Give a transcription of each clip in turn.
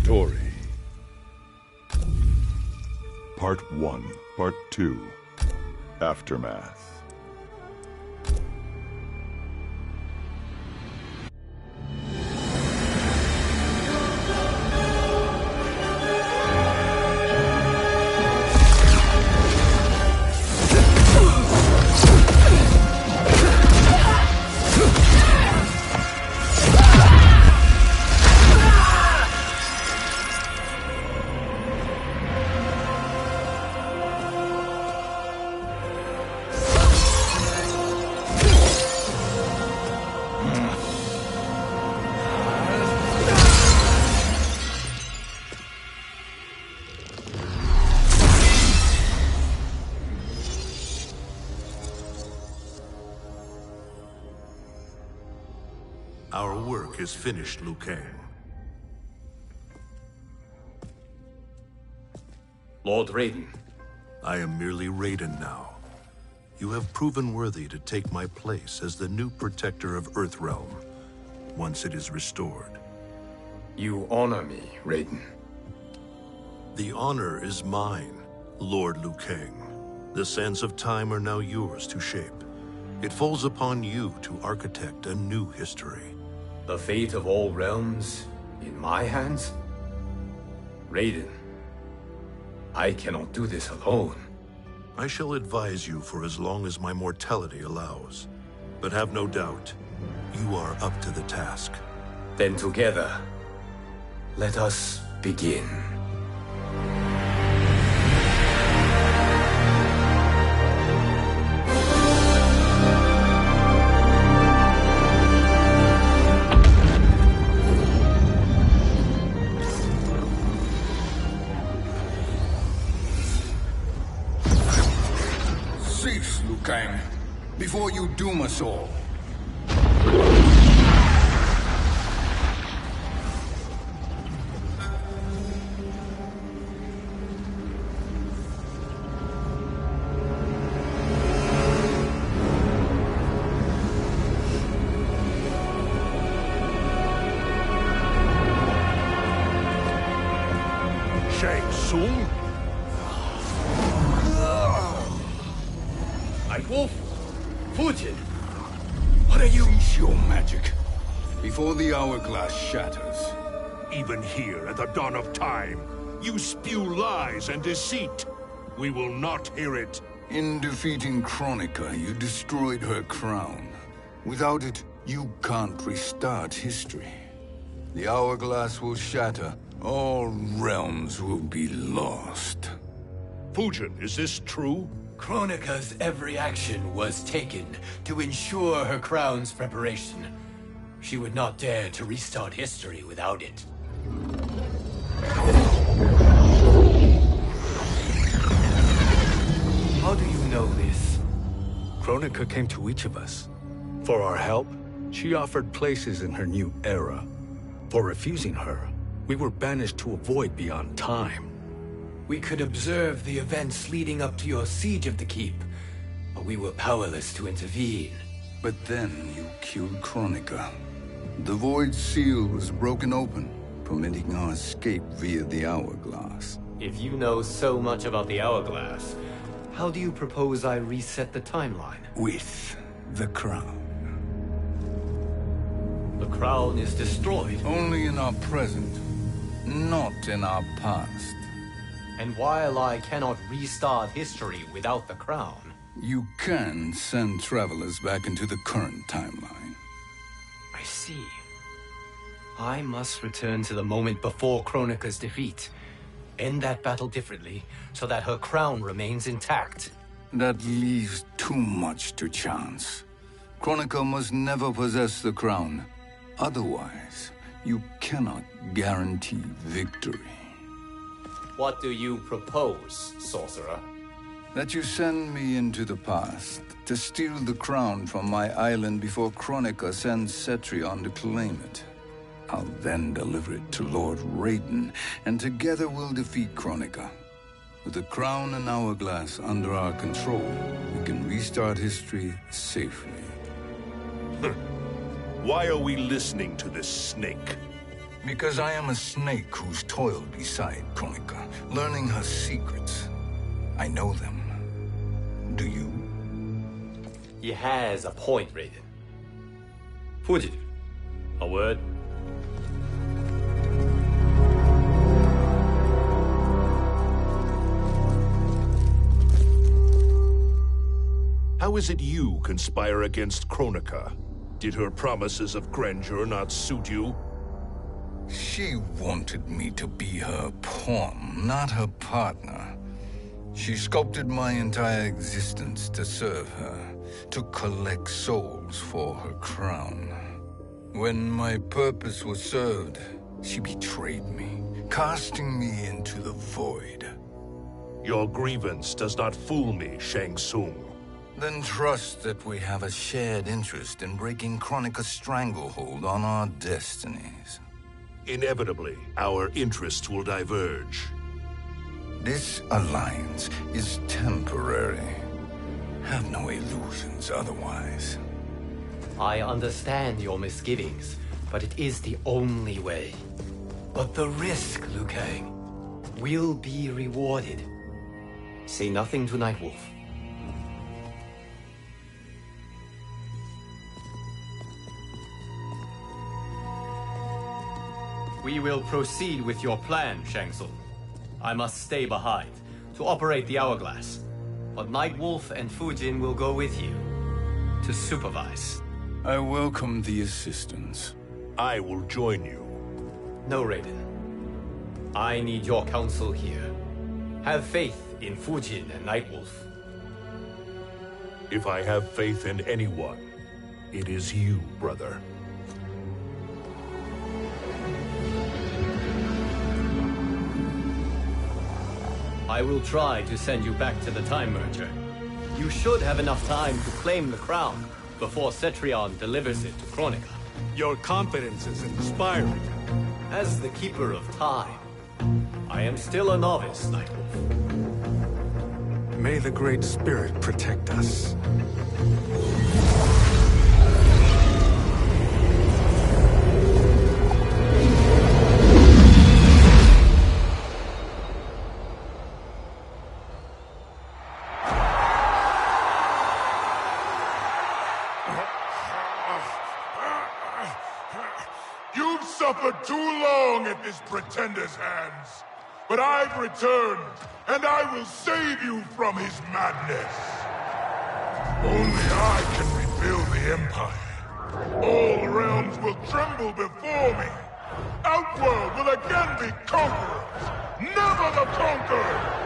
story. Part 1, Part 2, Aftermath. Our work is finished, Liu Kang. Lord Raiden. I am merely Raiden now. You have proven worthy to take my place as the new protector of Earthrealm, once it is restored. You honor me, Raiden. The honor is mine, Lord Liu Kang. The sands of time are now yours to shape. It falls upon you to architect a new history. The fate of all realms in my hands? Raiden, I cannot do this alone. I shall advise you for as long as my mortality allows. But have no doubt, you are up to the task. Then together, let us begin. Cease, Liu Kang, before you doom us all. Shang Tsung? Wolf, Fujin, what are you? Cease your magic before the hourglass shatters. Even here at the dawn of time, you spew lies and deceit. We will not hear it. In defeating Kronika, you destroyed her crown. Without it, you can't restart history. The hourglass will shatter. All realms will be lost. Fujin, is this true? Kronika's every action was taken to ensure her crown's preparation. She would not dare to restart history without it. How do you know this? Kronika came to each of us. For our help, she offered places in her new era. For refusing her, we were banished to a void beyond time. We could observe the events leading up to your siege of the keep, but we were powerless to intervene. But then you killed Kronika. The Void Seal was broken open, permitting our escape via the hourglass. If you know so much about the hourglass, how do you propose I reset the timeline? With the crown. The crown is destroyed. Only in our present, not in our past. And while I cannot restart history without the crown... You can send travelers back into the current timeline. I see. I must return to the moment before Kronika's defeat. End that battle differently, so that her crown remains intact. That leaves too much to chance. Kronika must never possess the crown. Otherwise, you cannot guarantee victory. What do you propose, sorcerer? That you send me into the past to steal the crown from my island before Kronika sends Cetrion to claim it. I'll then deliver it to Lord Raiden, and together we'll defeat Kronika. With the crown and hourglass under our control, we can restart history safely. Why are we listening to this snake? Because I am a snake who's toiled beside Kronika, learning her secrets. I know them. Do you? He has a point, Raiden. Fuji, a word? How is it you conspire against Kronika? Did her promises of grandeur not suit you? She wanted me to be her pawn, not her partner. She sculpted my entire existence to serve her, to collect souls for her crown. When my purpose was served, she betrayed me, casting me into the void. Your grievance does not fool me, Shang Tsung. Then trust that we have a shared interest in breaking Kronika's stranglehold on our destinies. Inevitably, our interests will diverge. This alliance is temporary. Have no illusions otherwise. I understand your misgivings, but it is the only way. But the risk, Liu Kang, will be rewarded. Say nothing to Nightwolf. We will proceed with your plan, Shang Tsung. I must stay behind to operate the Hourglass. But Nightwolf and Fujin will go with you to supervise. I welcome the assistance. I will join you. No, Raiden. I need your counsel here. Have faith in Fujin and Nightwolf. If I have faith in anyone, it is you, brother. I will try to send you back to the Time Merger. You should have enough time to claim the crown before Cetrion delivers it to Kronika. Your confidence is inspiring. As the Keeper of Time, I am still a novice, Nightwolf. May the Great Spirit protect us. You've suffered too long at this pretender's hands. But I've returned, and I will save you from his madness. Only I can rebuild the Empire. All realms will tremble before me. Outworld will again be conquerors, never the conquered!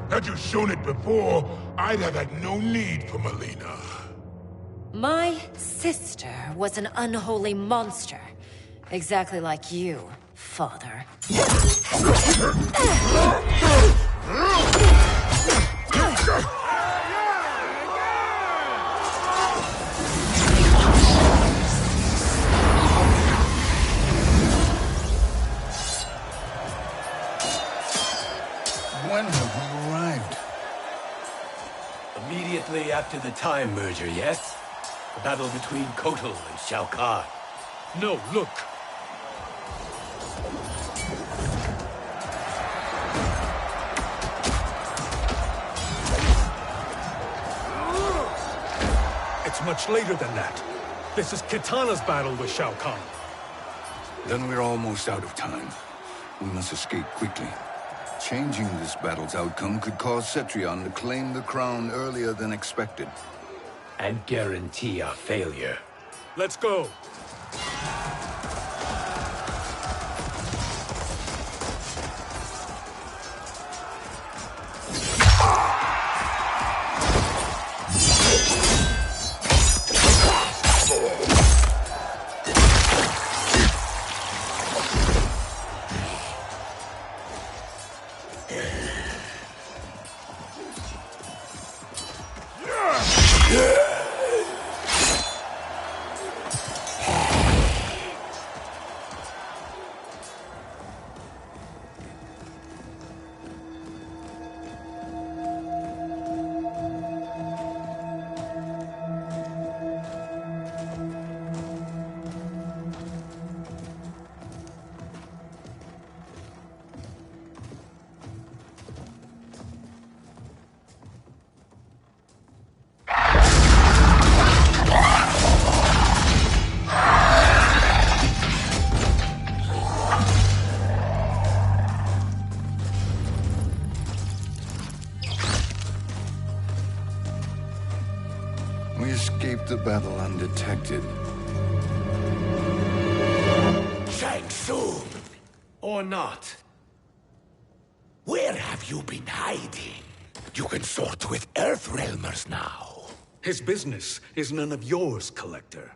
Had you shown it before, I'd have had no need for Melina. My sister was an unholy monster. Exactly like you, father. When have we arrived? Immediately after the Time Merger, yes? The battle between Kotal and Shao Kahn. No, look. It's much later than that. This is Kitana's battle with Shao Kahn. Then we're almost out of time. We must escape quickly. Changing this battle's outcome could cause Cetrion to claim the crown earlier than expected. and guarantee our failure. Let's go! We escaped the battle undetected. Shang Tsung! Or not. Where have you been hiding? You consort with Earthrealmers now. His business is none of yours, Collector.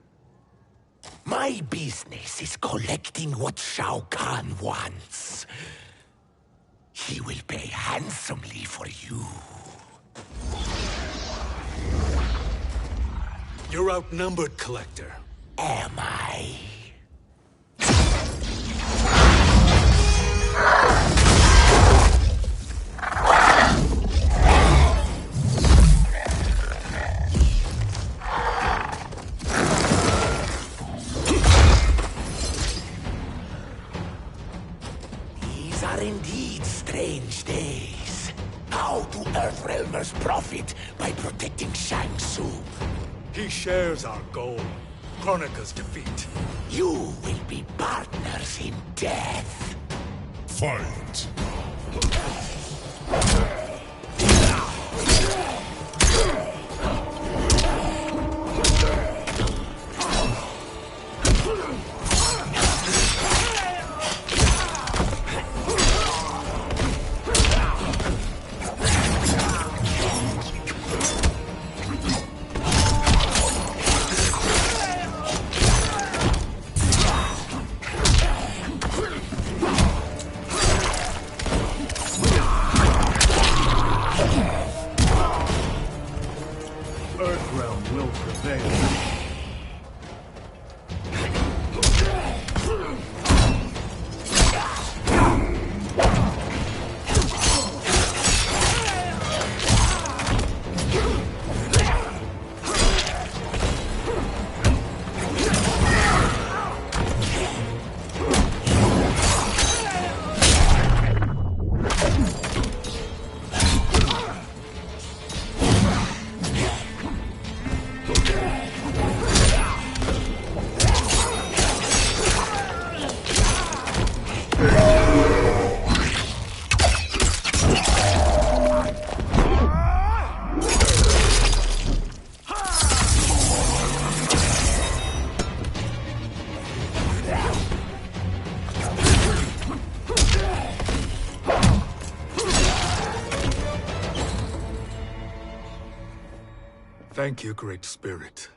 My business is collecting what Shao Kahn wants. He will pay handsomely for you. You're outnumbered, Collector. Am I? These are indeed strange days. How do Earthrealmers profit by protecting Shang Tsung? He shares our goal. Kronika's defeat. You will be partners in death. Fight! Earthrealm will prevail. Thank you, Great Spirit.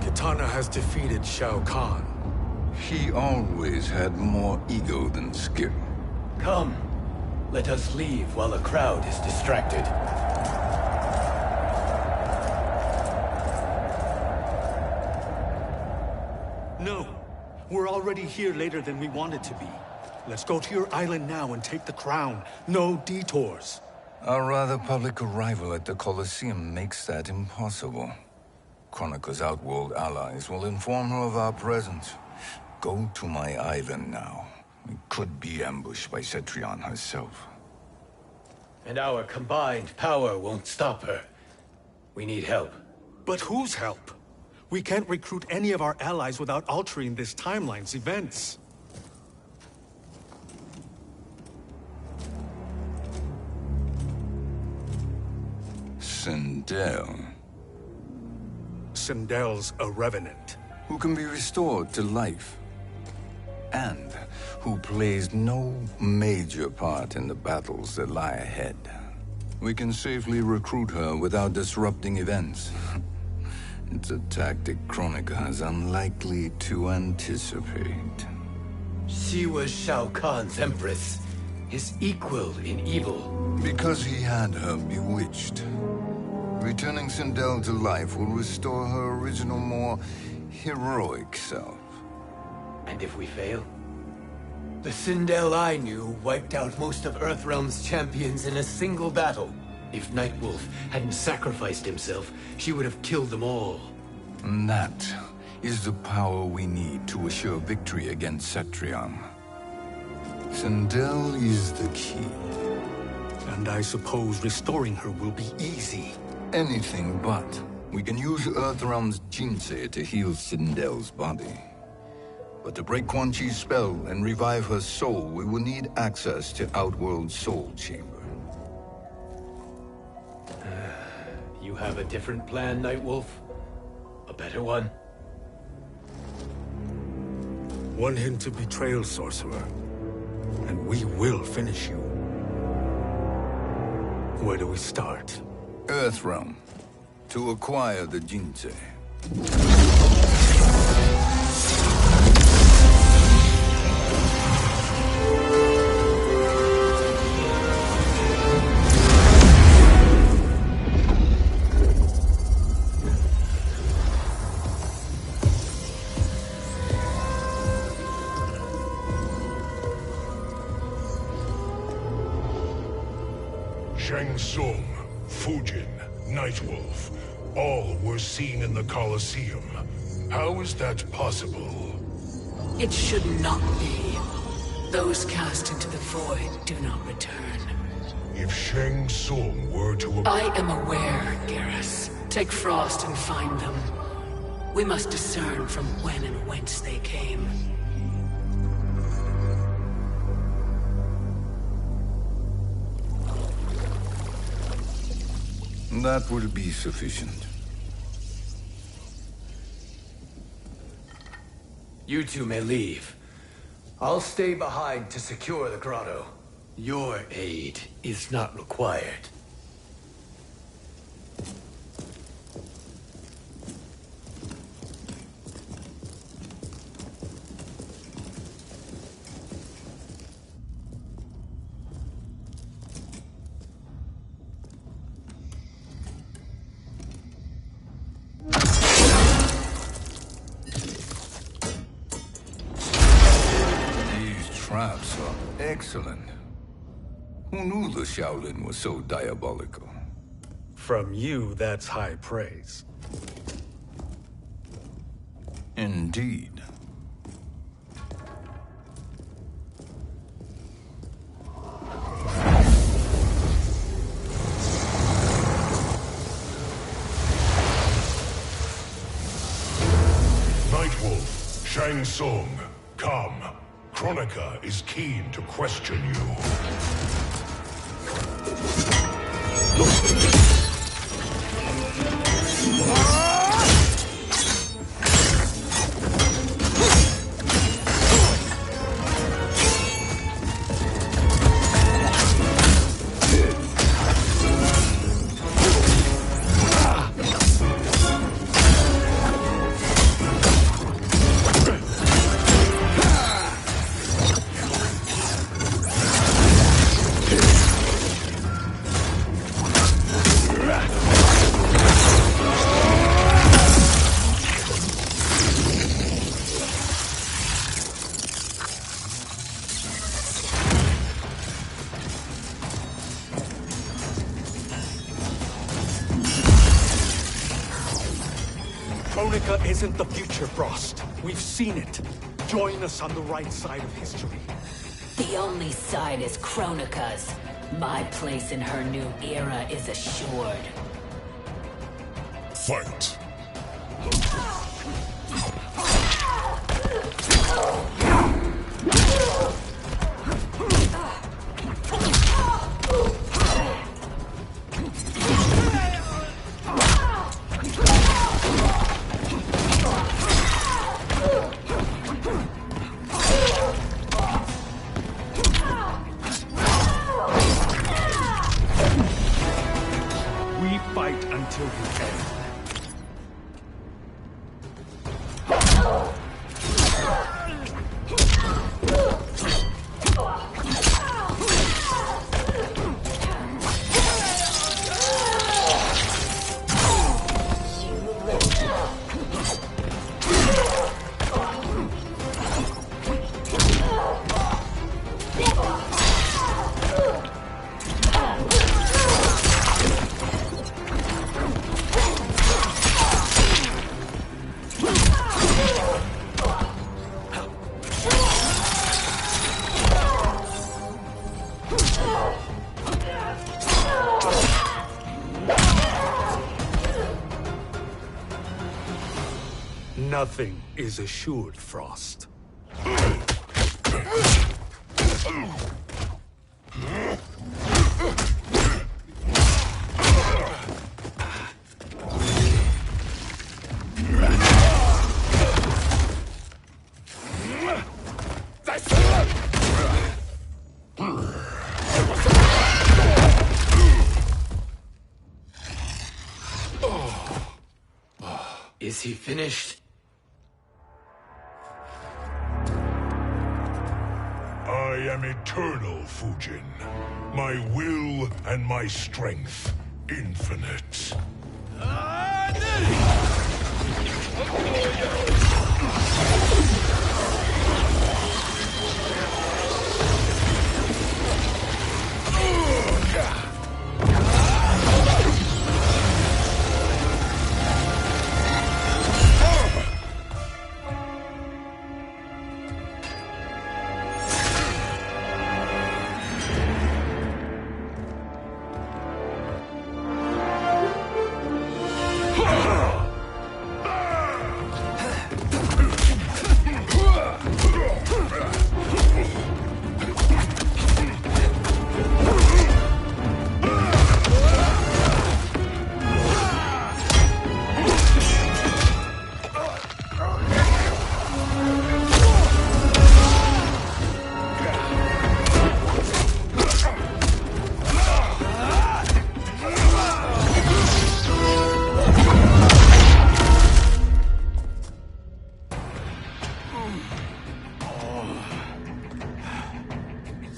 Kitana has defeated Shao Kahn. He always had more ego than skill. Come, let us leave while the crowd is distracted. No, we're already here later than we wanted to be. Let's go to your island now and take the crown. No detours. Our rather public arrival at the Colosseum makes that impossible. Kronika's outworld allies will inform her of our presence. Go to my island now. We could be ambushed by Cetrion herself. And our combined power won't stop her. We need help. But whose help? We can't recruit any of our allies without altering this timeline's events. Sindel. Sindel's a revenant. Who can be restored to life. And who plays no major part in the battles that lie ahead. We can safely recruit her without disrupting events. It's a tactic Kronika is unlikely to anticipate. She was Shao Kahn's empress, his equal in evil. Because he had her bewitched. Returning Sindel to life will restore her original, more heroic self. And if we fail? The Sindel I knew wiped out most of Earthrealm's champions in a single battle. If Nightwolf hadn't sacrificed himself, she would have killed them all. And that is the power we need to assure victory against Cetrion. Sindel is the key. And I suppose restoring her will be easy. Anything but. We can use Earthrealm's Jinsei to heal Sindel's body. But to break Quan Chi's spell and revive her soul, we will need access to Outworld's Soul Chamber. You have a different plan, Nightwolf? A better one? One hint to betrayal, sorcerer. And we will finish you. Where do we start? Earthrealm. To acquire the Jinsei. Shang Tsung, Fujin, Nightwolf, all were seen in the Colosseum. How is that possible? It should not be. Those cast into the void do not return. If Shang Tsung were to... I am aware, Garrus. Take Frost and find them. We must discern from when and whence they came. That will be sufficient. You two may leave. I'll stay behind to secure the grotto. Your aid is not required. Traps are excellent. Who knew the Shaolin was so diabolical? From you, that's high praise. Indeed. Nightwolf, Shang Tsung, come. Kronika is keen to question you. Kronika isn't the future, Frost. We've seen it. Join us on the right side of history. The only side is Kronika's. My place in her new era is assured. Fight! We fight until the end. Nothing is assured, Frost. Is he finished? I am eternal, Fujin. My will and my strength, infinite.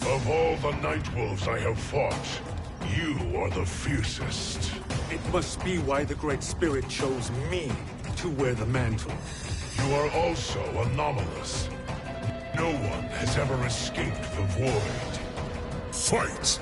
Of all the Nightwolves I have fought, you are the fiercest. It must be why the Great Spirit chose me to wear the mantle. You are also anomalous. No one has ever escaped the void. Fight!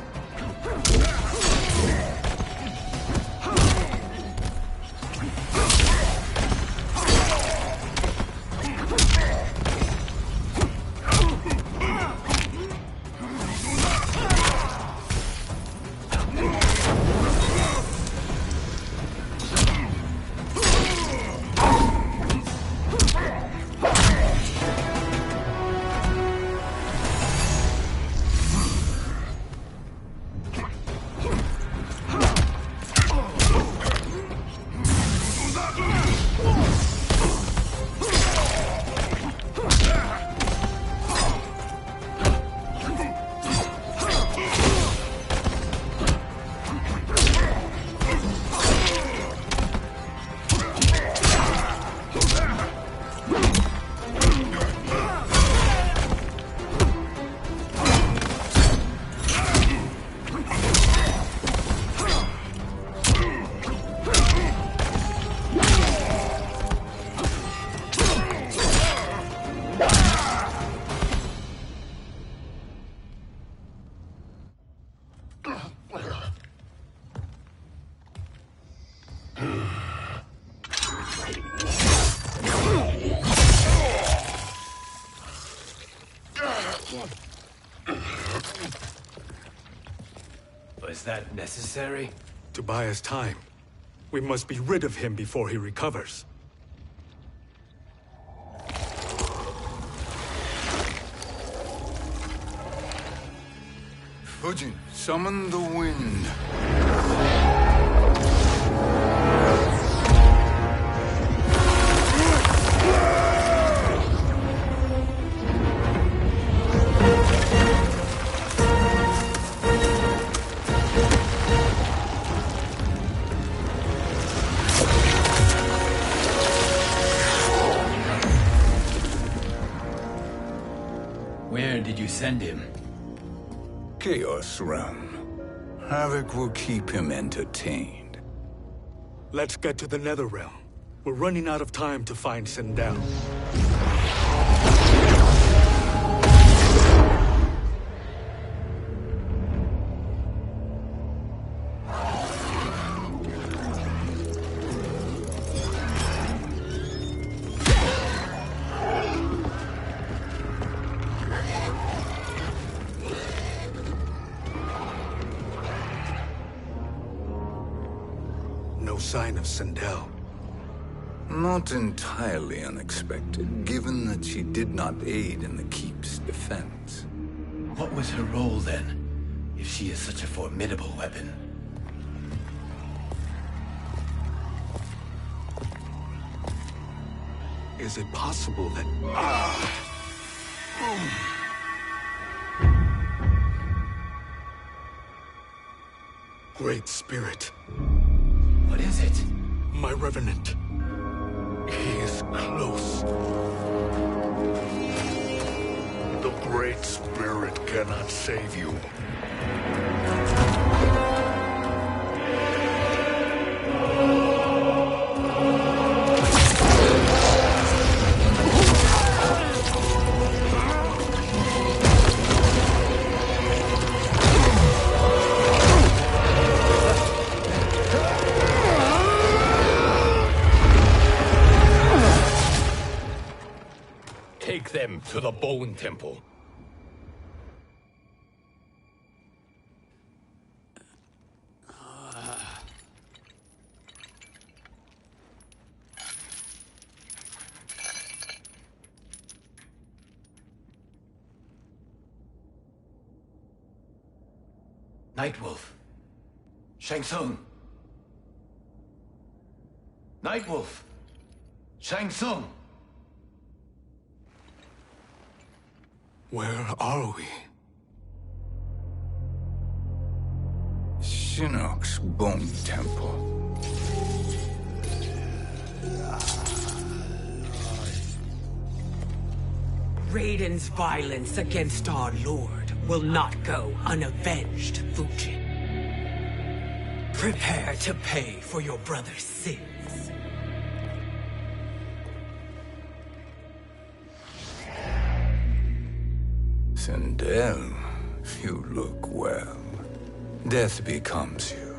Was that necessary? To buy us time. We must be rid of him before he recovers. Fujin, summon the wind. Where did you send him? Chaos Realm. Havoc will keep him entertained. Let's get to the Netherrealm. We're running out of time to find Sindel. No sign of Sindel. Not entirely unexpected, given that she did not aid in the Keep's defense. What was her role then, if she is such a formidable weapon? Is it possible that... Great Spirit. What is it? My Revenant. He is close. The Great Spirit cannot save you. Take them to the Bone Temple. Nightwolf. Shang Tsung. Nightwolf. Shang Tsung. Where are we? Shinnok's Bone Temple. Raiden's violence against our Lord will not go unavenged, Fujin. Prepare to pay for your brother's sins. Sindel, you look well. Death becomes you.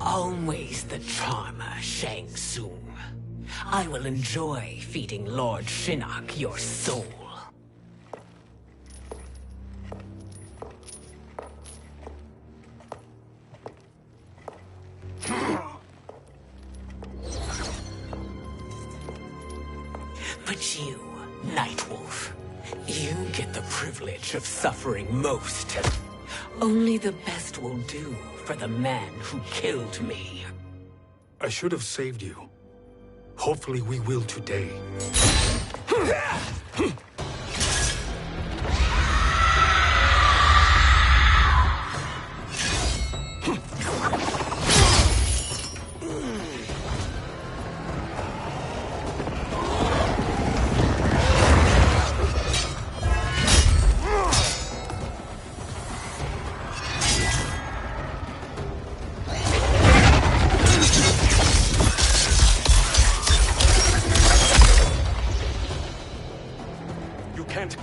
Always the charmer, Shang Tsung. I will enjoy feeding Lord Shinnok your soul. But you, Nightwolf, you get the privilege of suffering most. Only the best will do for the man who killed me. I should have saved you. Hopefully we will today.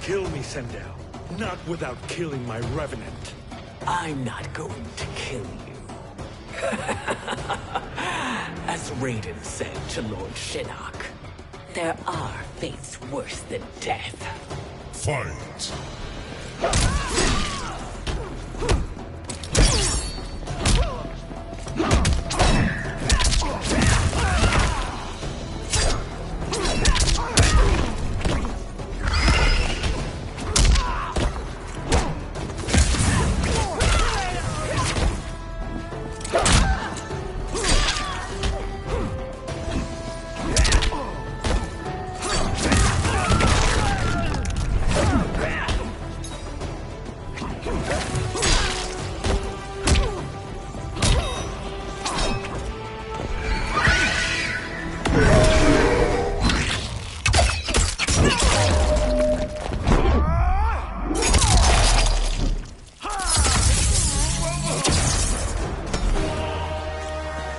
Kill me, Sindel. Not without killing my Revenant. I'm not going to kill you. As Raiden said to Lord Shinnok, there are fates worse than death. Fight!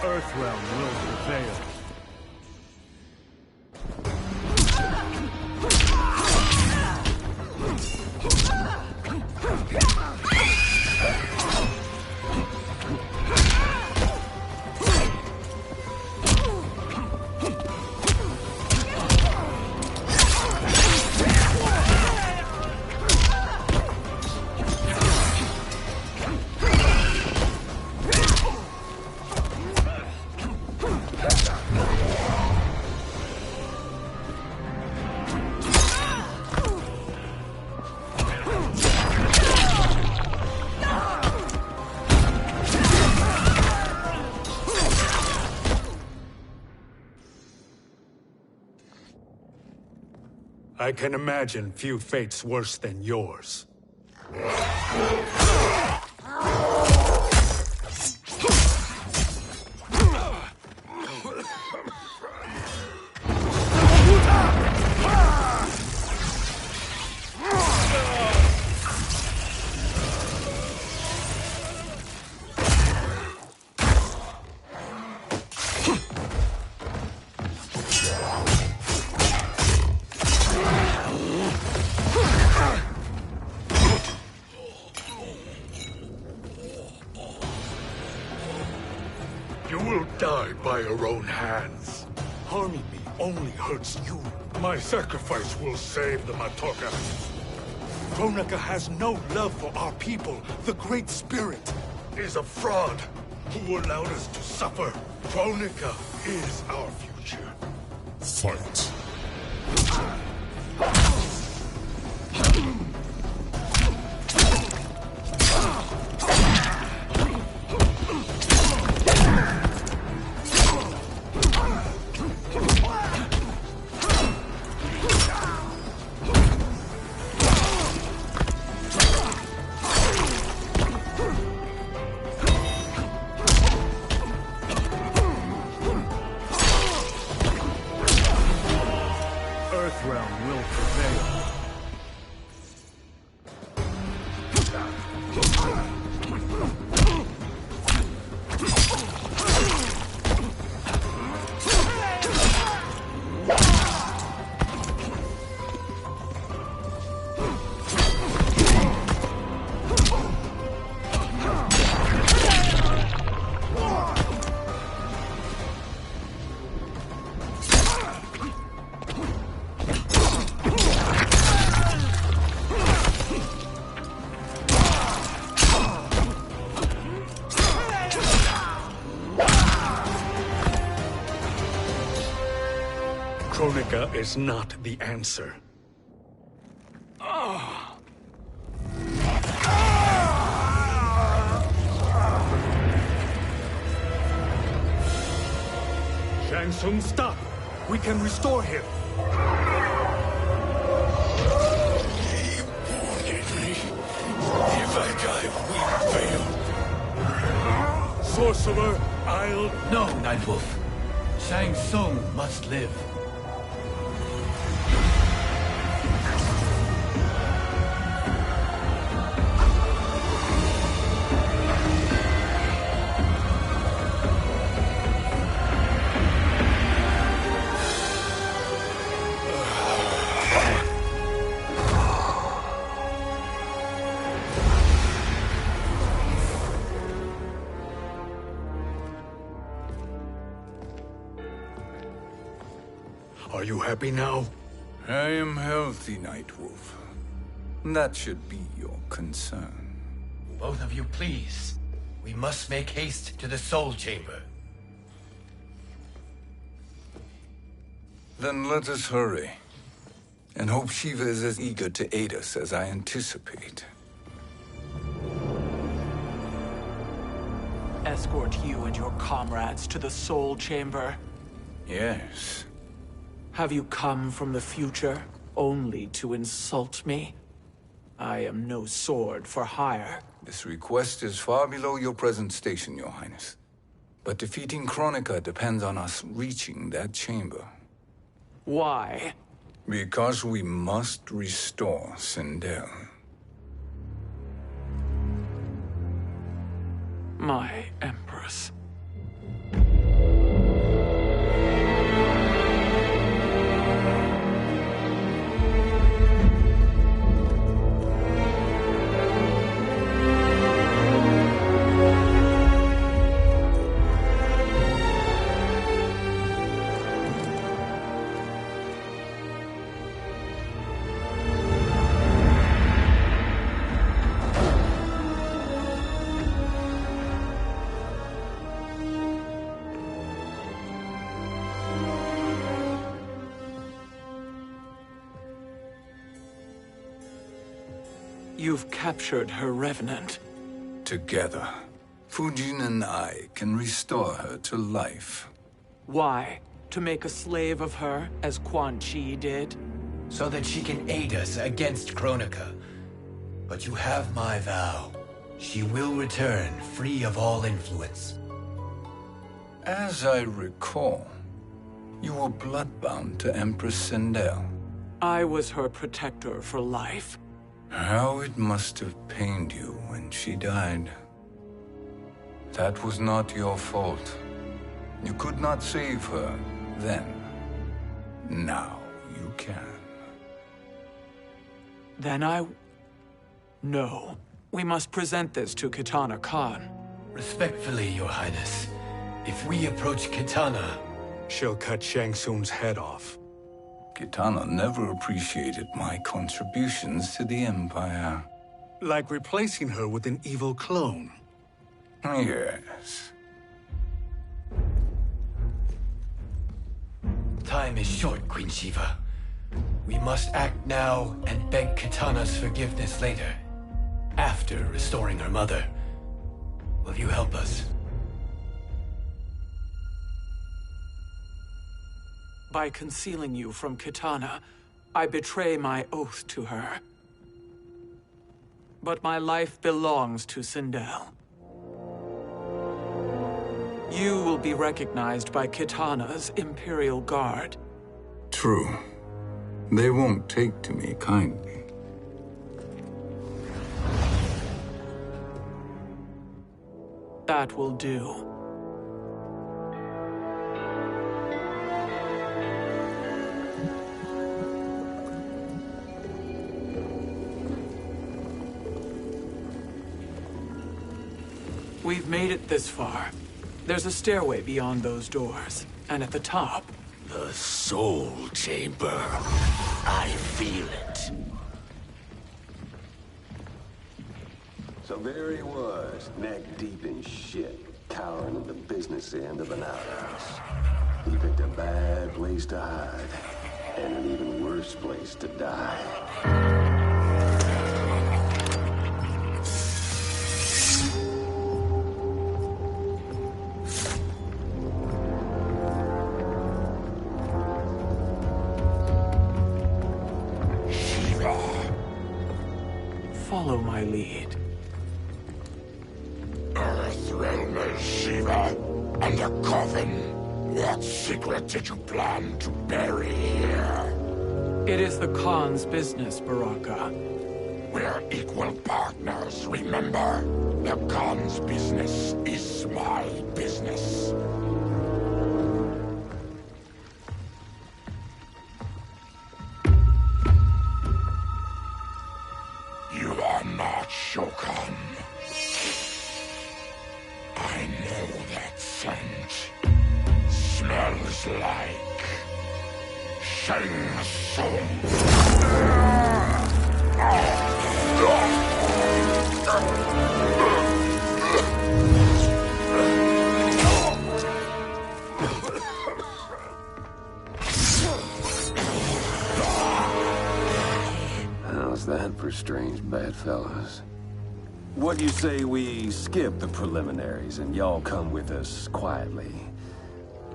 Earthrealm will prevail. I can imagine few fates worse than yours. You will die by your own hands. Harming me only hurts you. My sacrifice will save the Matoka. Kronika has no love for our people. The Great Spirit is a fraud who allowed us to suffer. Kronika is our future. Fight. Earthrealm will prevail. Kronika is not the answer. Shang Tsung, stop! We can restore him! He wounded me. If I die, we fail. Sorcerer, I'll... No, Nightwolf. Shang Tsung must live. Are you happy now? I am healthy, Nightwolf. That should be your concern. Both of you, please. We must make haste to the Soul Chamber. Then let us hurry. And hope Shiva is as eager to aid us as I anticipate. Escort you and your comrades to the Soul Chamber. Yes. Have you come from the future only to insult me? I am no sword for hire. This request is far below your present station, Your Highness. But defeating Kronika depends on us reaching that chamber. Why? Because we must restore Sindel. My Empress. You've captured her revenant. Together, Fujin and I can restore her to life. Why? To make a slave of her, as Quan Chi did? So that she can aid us against Kronika. But you have my vow. She will return free of all influence. As I recall, you were bloodbound to Empress Sindel. I was her protector for life. How it must have pained you when she died. That was not your fault. You could not save her then. Now you can. Then No. We must present this to Kitana Khan. Respectfully, Your Highness, if we approach Kitana, she'll cut Shang Tsung's head off. Kitana never appreciated my contributions to the Empire. Like replacing her with an evil clone. Yes. Time is short, Queen Shiva. We must act now and beg Kitana's forgiveness later. After restoring her mother. Will you help us? By concealing you from Kitana, I betray my oath to her. But my life belongs to Sindel. You will be recognized by Kitana's Imperial Guard. True. They won't take to me kindly. That will do. We've made it this far. There's a stairway beyond those doors, and at the top... The Soul Chamber. I feel it. So there he was, neck deep in shit, cowering at the business end of an outhouse. He picked a bad place to hide, and an even worse place to die. Follow my lead. Earthrealmer Shiva, and a coven. What secret did you plan to bury here? It is the Khan's business, Baraka. We're equal partners, remember? The Khan's business is my business. You are not Shokan. I know that scent. Smells like Shang Tsung. How's that for strange bedfellows? What do you say we skip the preliminaries and y'all come with us quietly?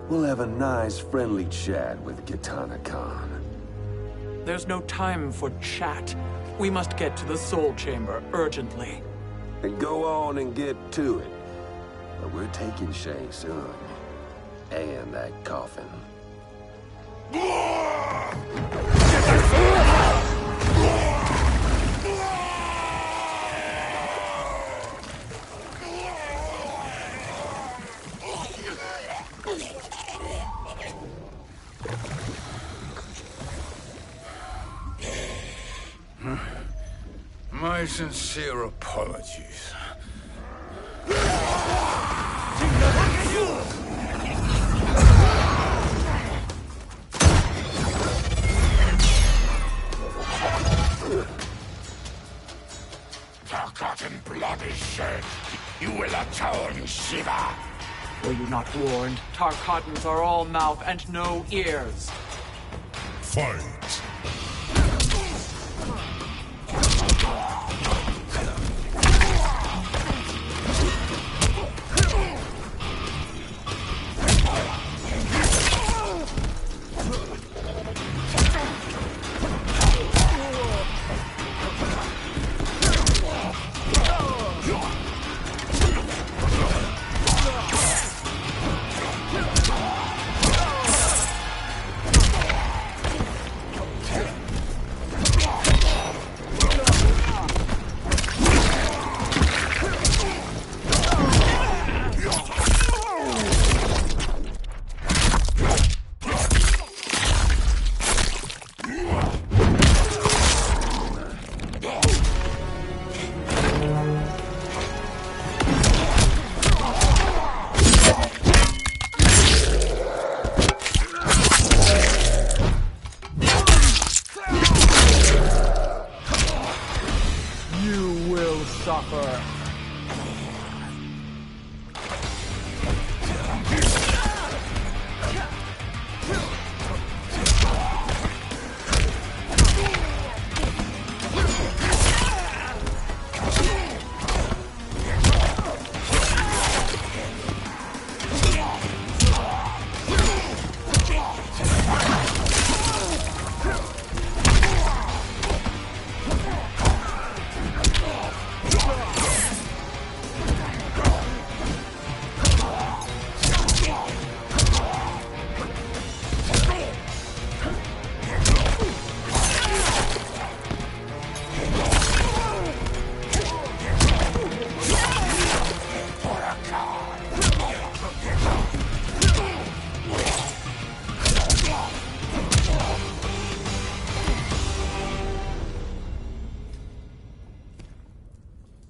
We'll have a nice, friendly chat with Kitana Khan. There's no time for chat. We must get to the Soul Chamber urgently. And go on and get to it. But we're taking Shay soon. And that coffin. My sincere apologies. Forgotten blood is shed. You will atone, Shiva. Were you not warned? Tarkatans are all mouth and no ears. Fight!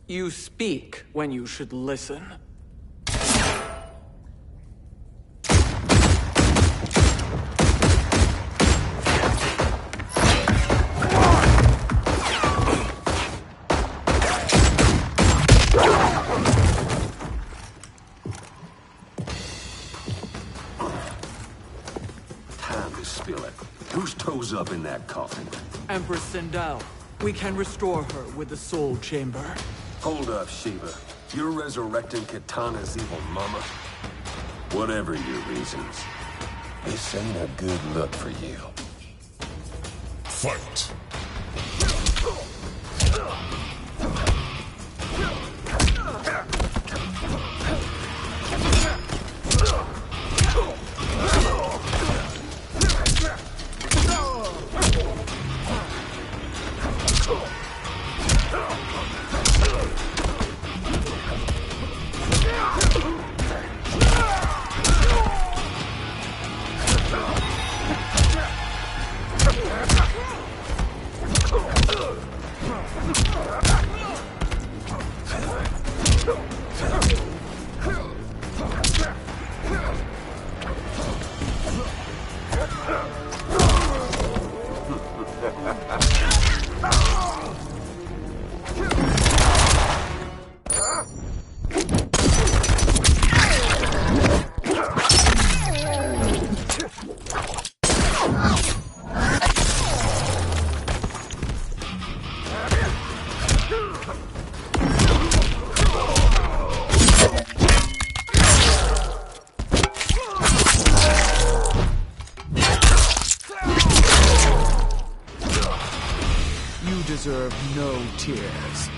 You speak when you should listen. Time to spill it. Whose toes up in that coffin? Empress Sindel. We can restore her with the Soul Chamber. Hold up, Shiva. You're resurrecting Kitana's evil mama? Whatever your reasons, this ain't a good look for you. Fight! deserve no tears.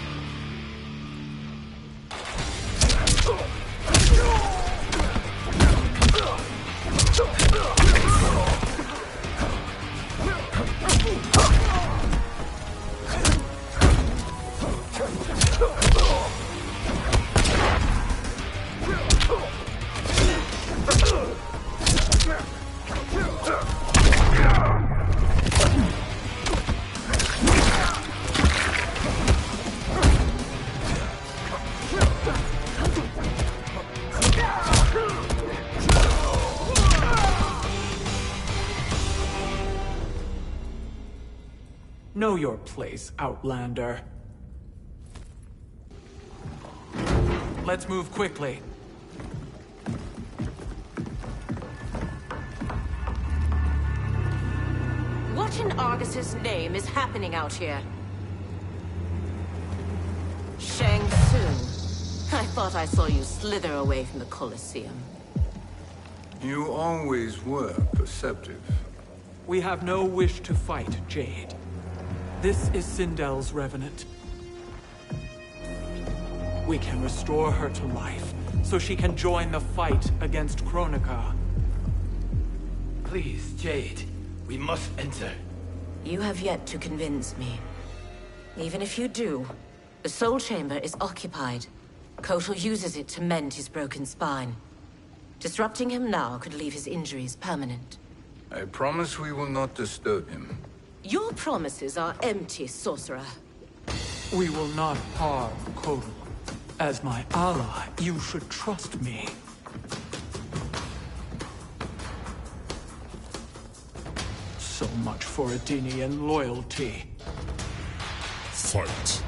Know your place, Outlander. Let's move quickly. What in Argus's name is happening out here? Shang Tsung. I thought I saw you slither away from the Colosseum. You always were perceptive. We have no wish to fight, Jade. This is Sindel's Revenant. We can restore her to life, so she can join the fight against Kronika. Please, Jade. We must enter. You have yet to convince me. Even if you do, the Soul Chamber is occupied. Kotal uses it to mend his broken spine. Disrupting him now could leave his injuries permanent. I promise we will not disturb him. Your promises are empty, sorcerer. We will not harm Kotal. As my ally, you should trust me. So much for Adenian loyalty. Fight.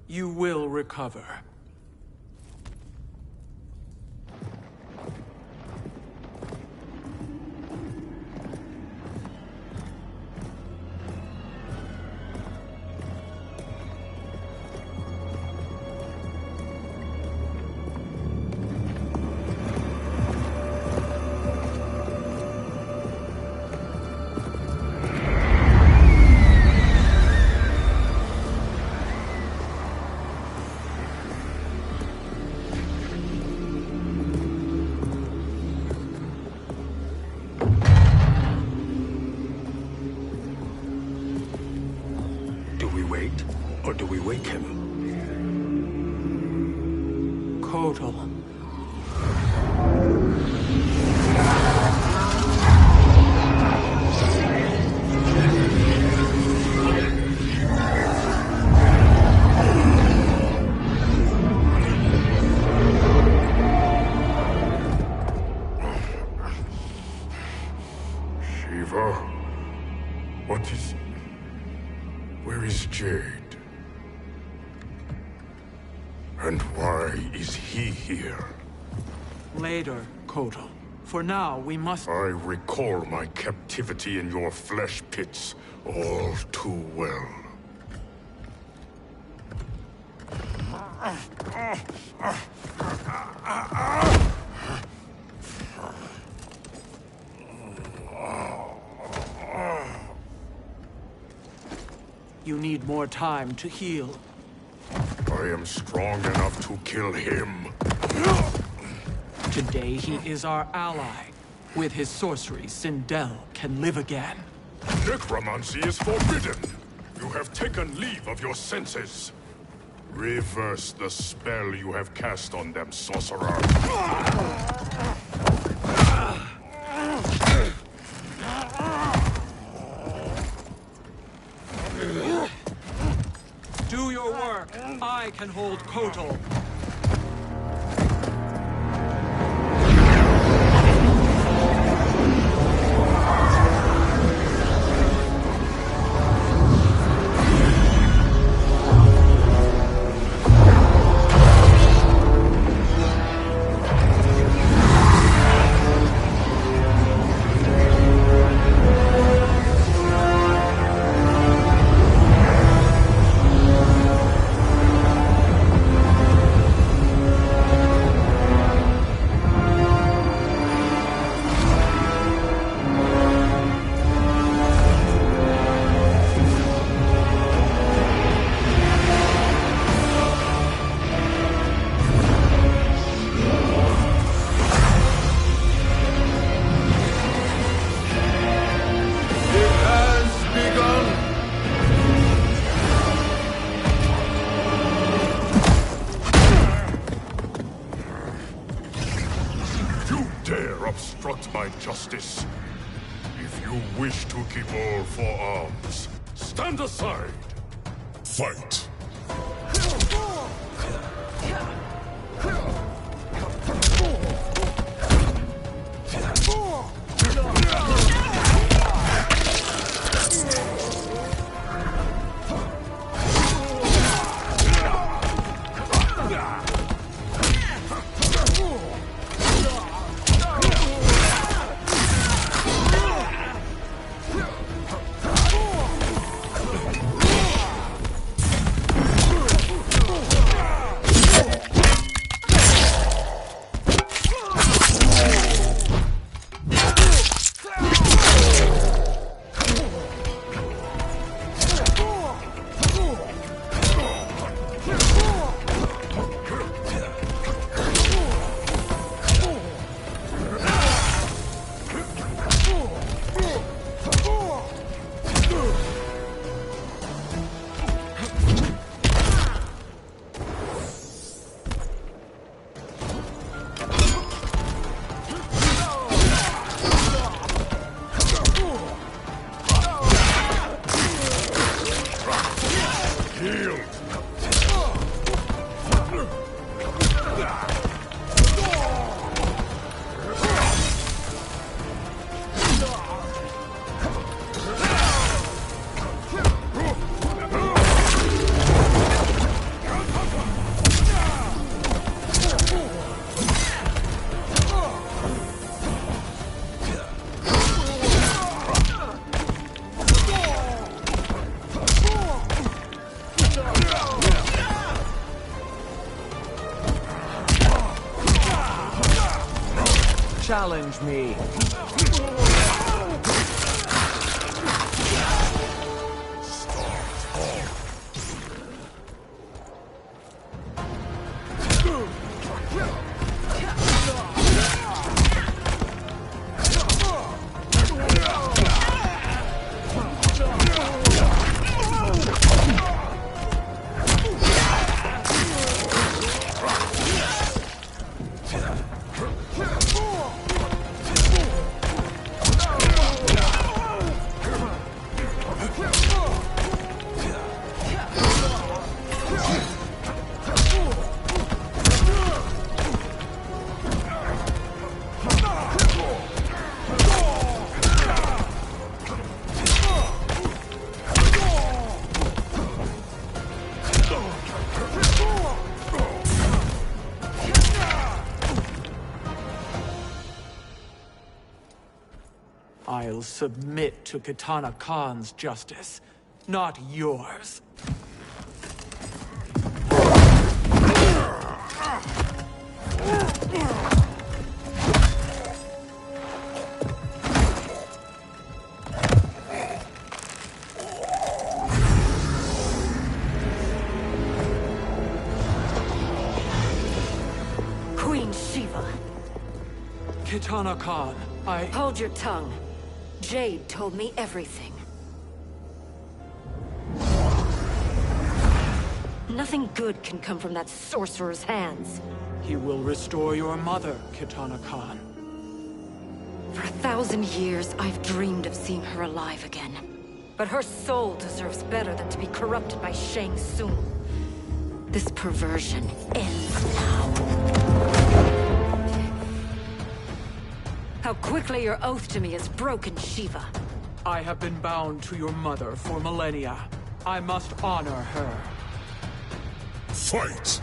You will recover. Or do we wake him? Kotal. Shiva? What is... Where is Jade? And why is he here? Later, Kotal. For now, we must... I recall my captivity in your flesh pits all too well. You need more time to heal. I am strong enough to kill him. Today he is our ally. With his sorcery, Sindel can live again. Necromancy is forbidden. You have taken leave of your senses. Reverse the spell you have cast on them, sorcerer. Do your work. I can hold Kotal. Obstruct my justice. If you wish to keep all four arms, stand aside. Fight. Challenge me. I'll submit to Kitana Khan's justice, not yours. Queen Shiva. Kitana Khan, Hold your tongue. Jade told me everything. Nothing good can come from that sorcerer's hands. He will restore your mother, Kitana Khan. For 1,000 years, I've dreamed of seeing her alive again. But her soul deserves better than to be corrupted by Shang Tsung. This perversion ends now. How quickly your oath to me is broken, Shiva. I have been bound to your mother for millennia. I must honor her. Fight!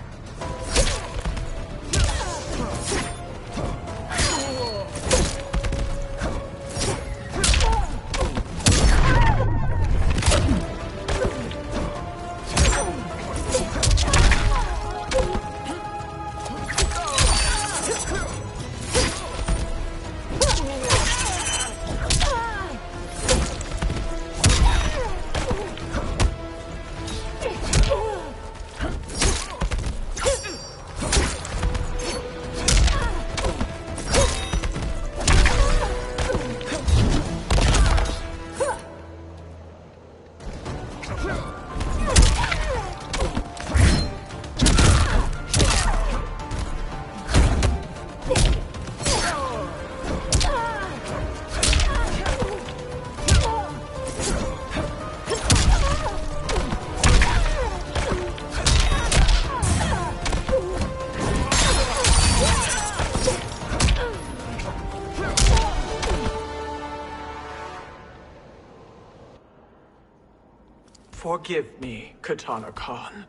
Forgive me, Kitana Khan.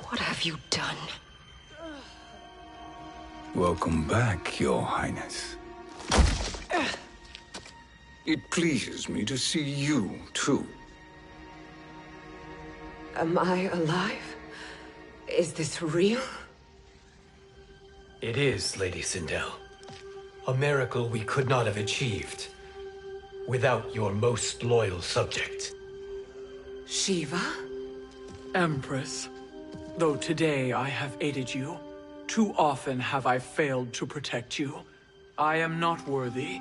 What have you done? Welcome back, Your Highness. It pleases me to see you, too. Am I alive? Is this real? It is, Lady Sindel. A miracle we could not have achieved without your most loyal subject. Shiva? Empress, though today I have aided you, too often have I failed to protect you. I am not worthy.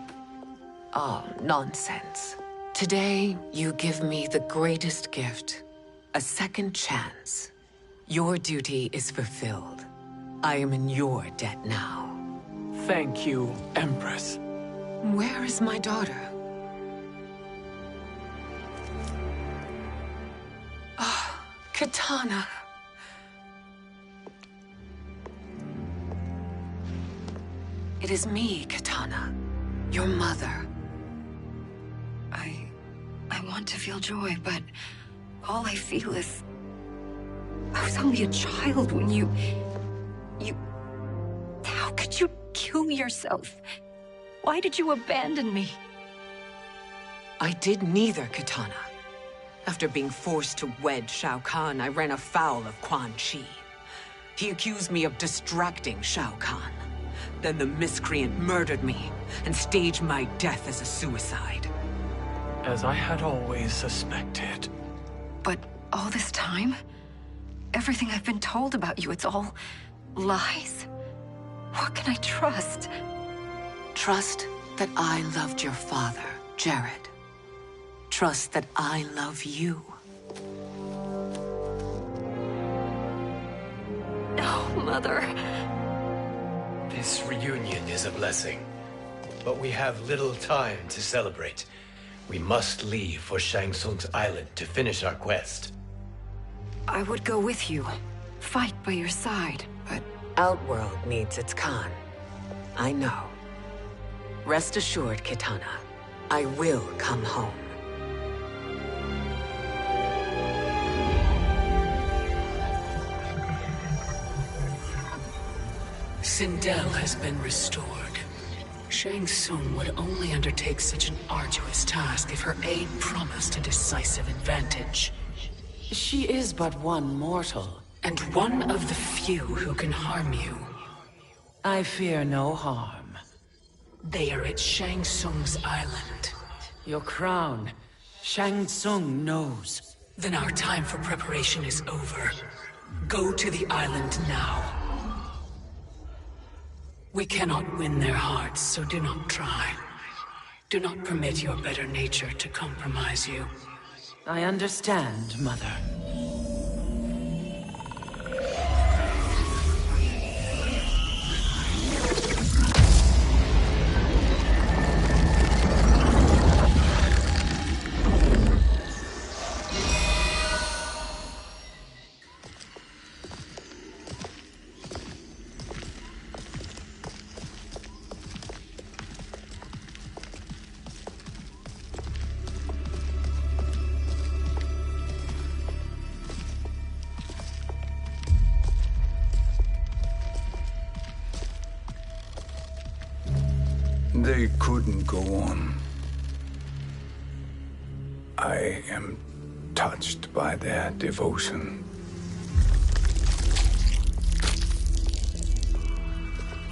Oh, nonsense. Today, you give me the greatest gift. A second chance. Your duty is fulfilled. I am in your debt now. Thank you, Empress. Where is my daughter? Ah, Kitana. It is me, Kitana. Your mother. I want to feel joy, but all I feel is... I was only a child when you... How could you kill yourself? Why did you abandon me? I did neither, Kitana. After being forced to wed Shao Kahn, I ran afoul of Quan Chi. He accused me of distracting Shao Kahn. Then the miscreant murdered me and staged my death as a suicide. As I had always suspected. But all this time? Everything I've been told about you, it's all lies. What can I trust? Trust that I loved your father, Jared. Trust that I love you. Oh, Mother. This reunion is a blessing, but we have little time to celebrate. We must leave for Shang Tsung's island to finish our quest. I would go with you, fight by your side, but... Outworld needs its Khan. I know. Rest assured, Kitana, I will come home. Sindel has been restored. Shang Tsung would only undertake such an arduous task if her aid promised a decisive advantage. She is but one mortal, and one of the few who can harm you. I fear no harm. They are at Shang Tsung's island. Your crown, Shang Tsung knows. Then our time for preparation is over. Go to the island now. We cannot win their hearts, so do not try. Do not permit your better nature to compromise you. I understand, Mother. They couldn't go on. I am touched by their devotion.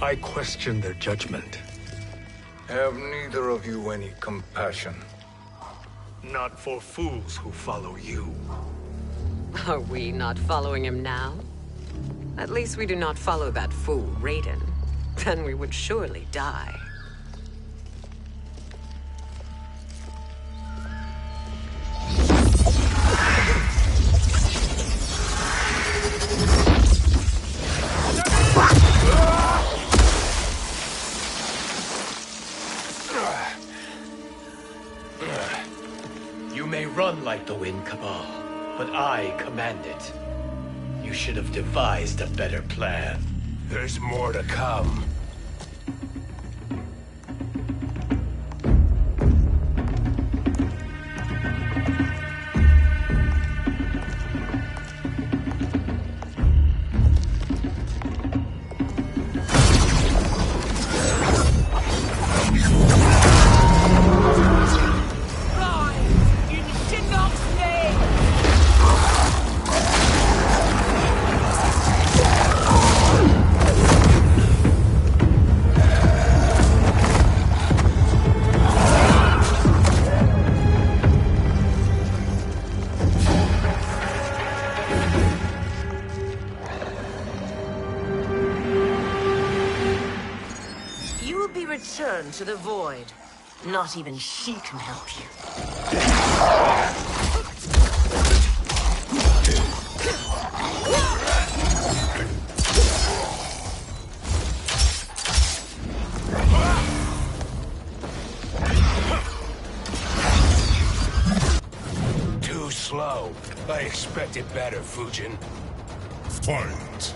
I question their judgment. Have neither of you any compassion? Not for fools who follow you. Are we not following him now? At least we do not follow that fool, Raiden. Then we would surely die. You may run like the wind, Cabal, but I command it. You should have devised a better plan. There's more to come. Return to the void. Not even she can help you. Too slow. I expected better, Fujin. Fight!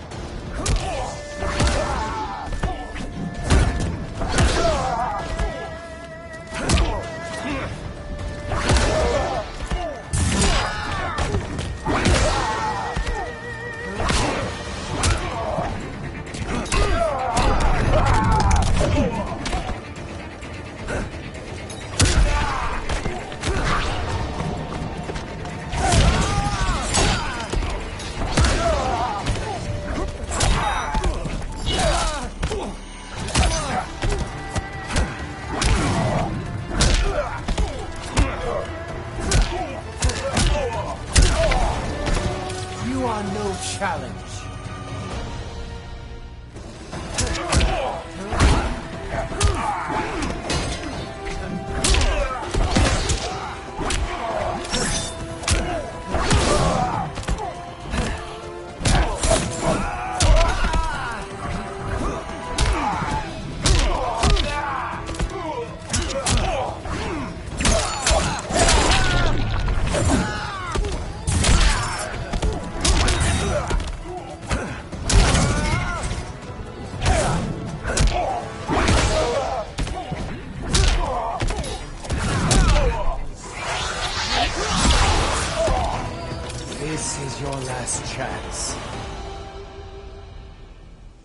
last chance.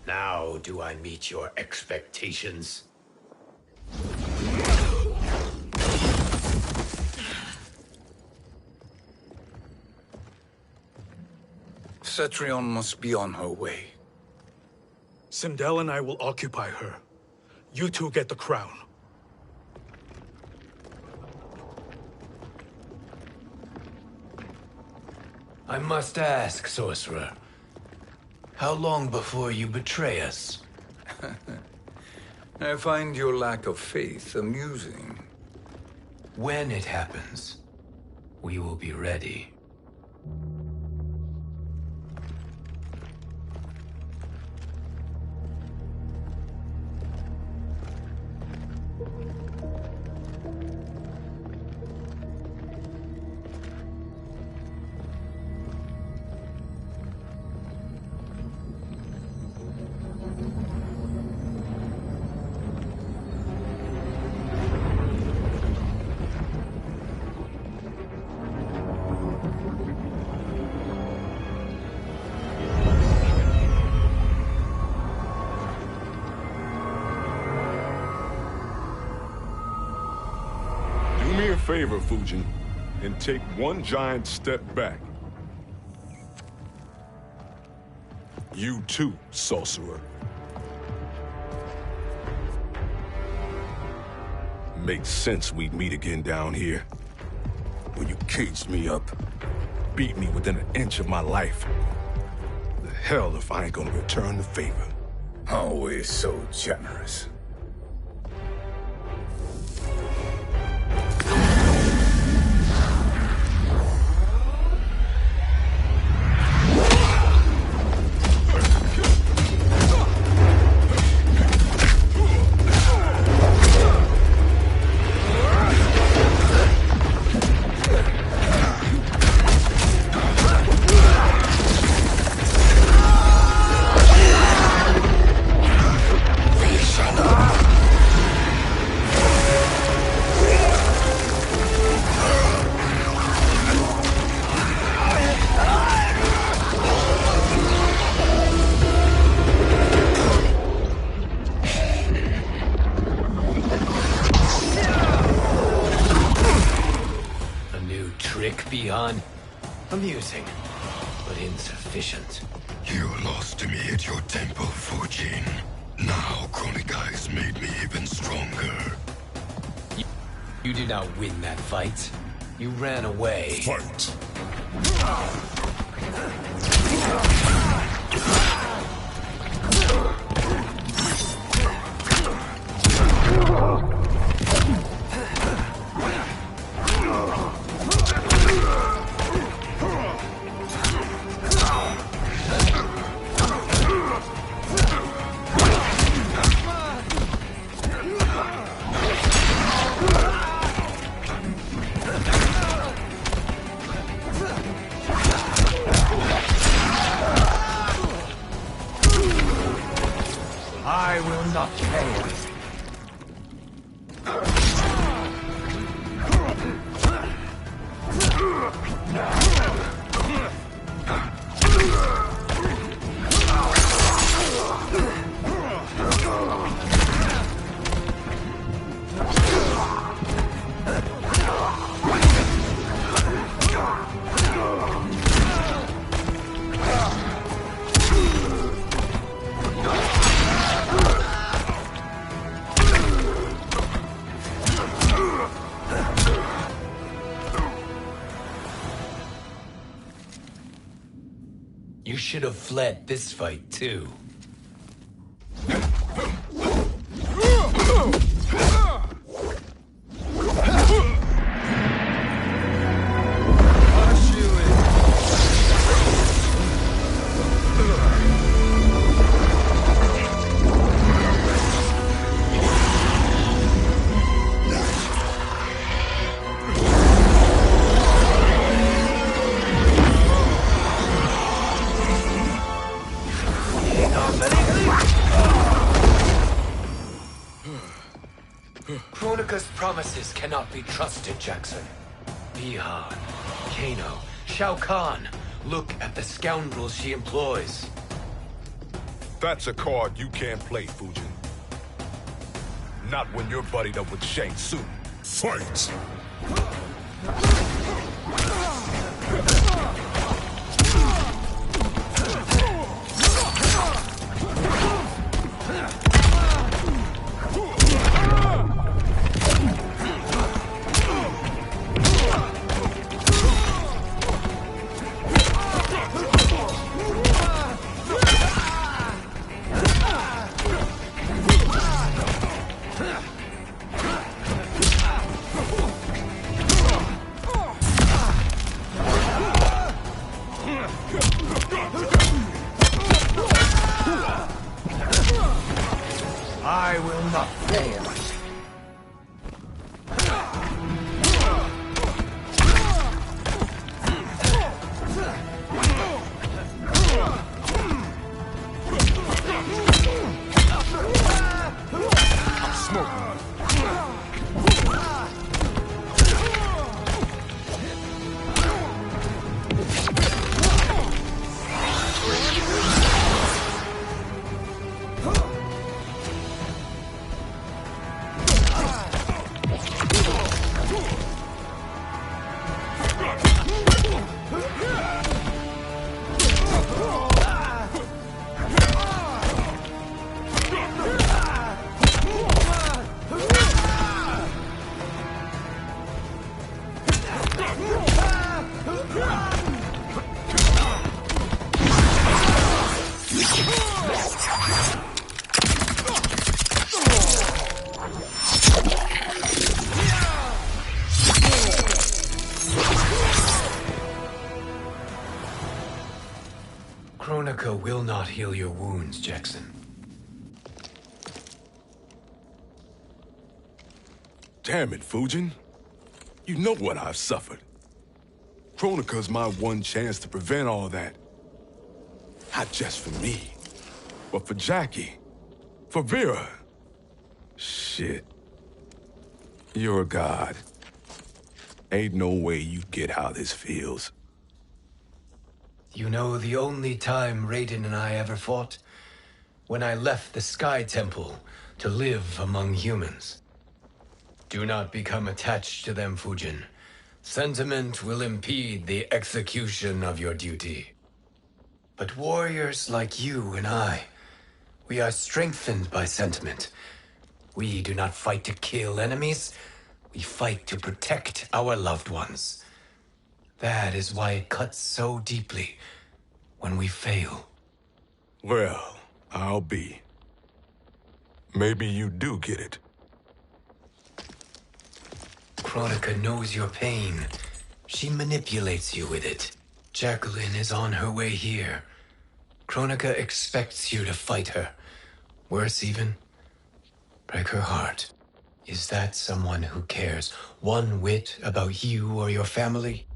Now do I meet your expectations? Cetrion must be on her way. Sindel and I will occupy her. You two get the crown. I must ask, sorcerer. How long before you betray us? I find your lack of faith amusing. When it happens, we will be ready. Favor, Fujin, and take one giant step back. You too, sorcerer. Makes sense we'd meet again down here. When you caged me up, beat me within an inch of my life. The hell if I ain't gonna return the favor. Always so generous. Amusing, but insufficient. You lost to me at your temple, Fujin. Now Kronika has made me even stronger. You did not win that fight. You ran away. Fight! I will not fail. You should have fled this fight, too. Kronika's promises cannot be trusted, Jackson. Bihan, Kano, Shao Kahn, Look at the scoundrels she employs. That's a card you can't play, Fujin. Not when you're buddied up with Shang Tsung. Fight! I will not fail. I'm smoking. Kronika will not heal your wounds, Jackson. Damn it, Fujin. You know what I've suffered. Kronika's my one chance to prevent all that. Not just for me, but for Jackie, for Vera. Shit. You're a god. Ain't no way you get how this feels. You know the only time Raiden and I ever fought? When I left the Sky Temple to live among humans. Do not become attached to them, Fujin. Sentiment will impede the execution of your duty. But warriors like you and I, we are strengthened by sentiment. We do not fight to kill enemies. We fight to protect our loved ones. That is why it cuts so deeply when we fail. Well, I'll be. Maybe you do get it. Kronika knows your pain. She manipulates you with it. Jacqueline is on her way here. Kronika expects you to fight her. Worse even, break her heart. Is that someone who cares one whit about you or your family?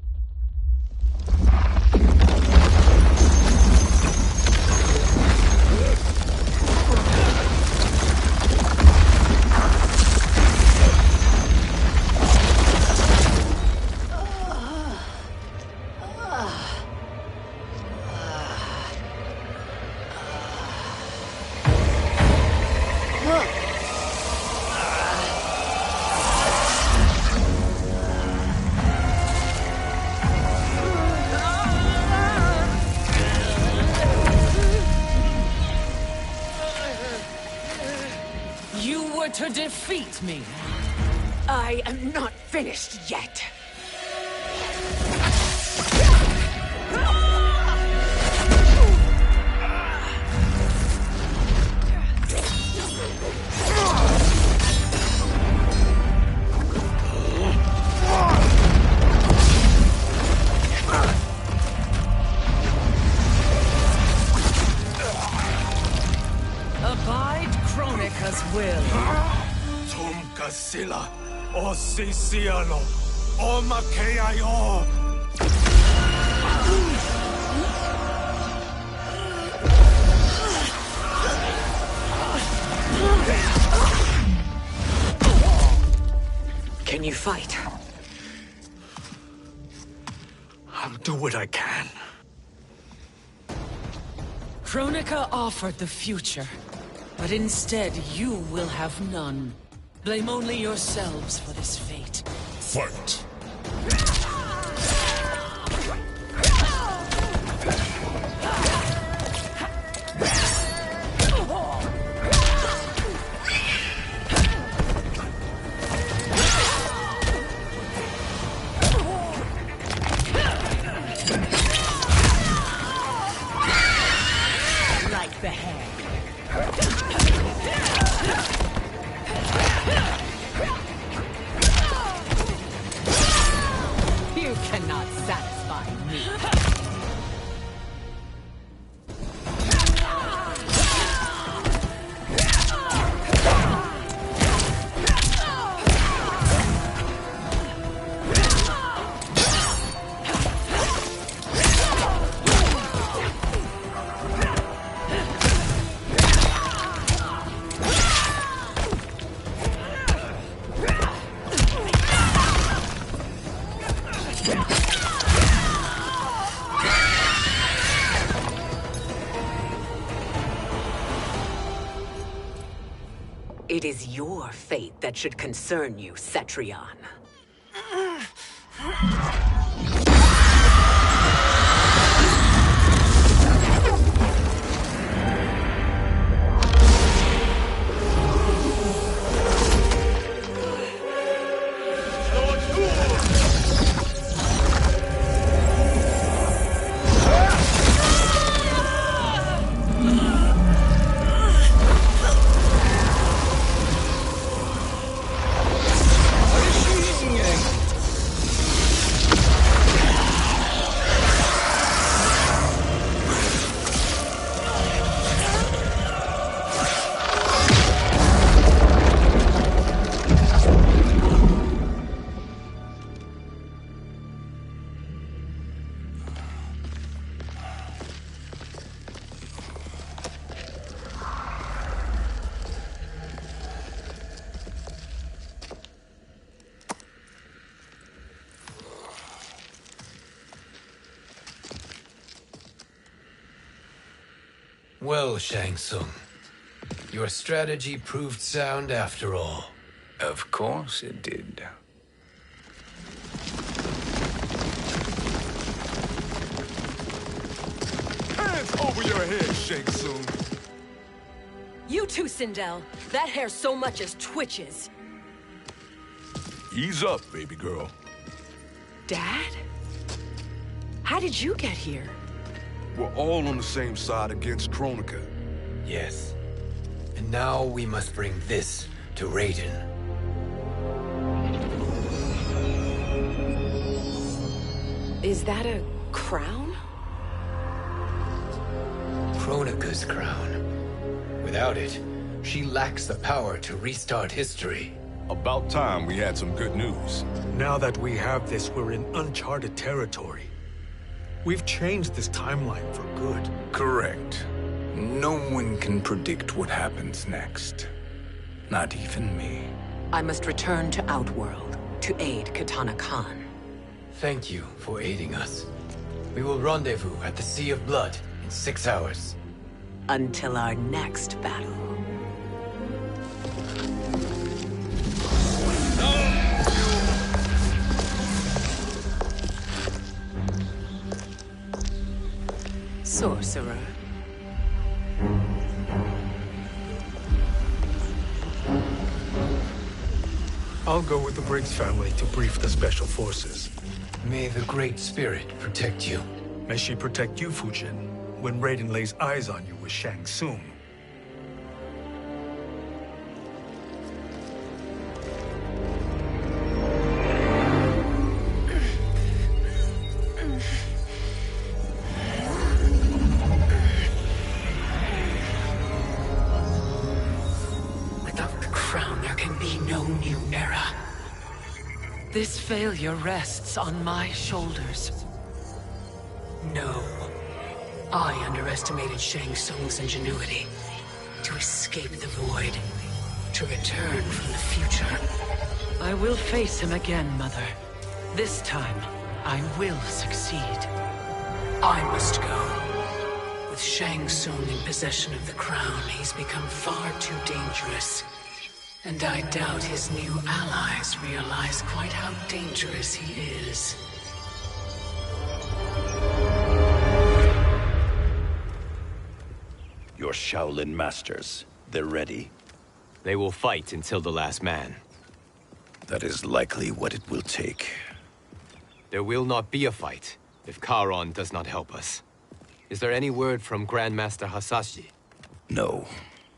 To defeat me. I am not finished yet. Abide Kronika's will. Sila, o Sisiano, o Makeayo. Can you fight? I'll do what I can. Kronika offered the future, but instead you will have none. Blame only yourselves for this fate. Fight! Like the hair. You cannot satisfy me. It is your fate that should concern you, Cetrion. Well, Shang Tsung, your strategy proved sound after all. Of course it did. Hands over your head, Shang Tsung. You too, Sindel. That hair so much as twitches. Ease up, baby girl. Dad? How did you get here? We're all on the same side against Kronika. Yes. And now we must bring this to Raiden. Is that a crown? Kronika's crown. Without it, she lacks the power to restart history. About time we had some good news. Now that we have this, we're in uncharted territory. We've changed this timeline for good. Correct. No one can predict what happens next. Not even me. I must return to Outworld to aid Katana Khan. Thank you for aiding us. We will rendezvous at the Sea of Blood in 6 hours. Until our next battle. Sorcerer. I'll go with the Briggs family to brief the Special Forces. May the Great Spirit protect you. May she protect you, Fujin, when Raiden lays eyes on you with Shang Tsung. This failure rests on my shoulders. No. I underestimated Shang Tsung's ingenuity. To escape the void. To return from the future. I will face him again, Mother. This time, I will succeed. I must go. With Shang Tsung in possession of the crown, he's become far too dangerous. And I doubt his new allies realize quite how dangerous he is. Your Shaolin masters, they're ready. They will fight until the last man. That is likely what it will take. There will not be a fight if Charon does not help us. Is there any word from Grandmaster Hasashi? No.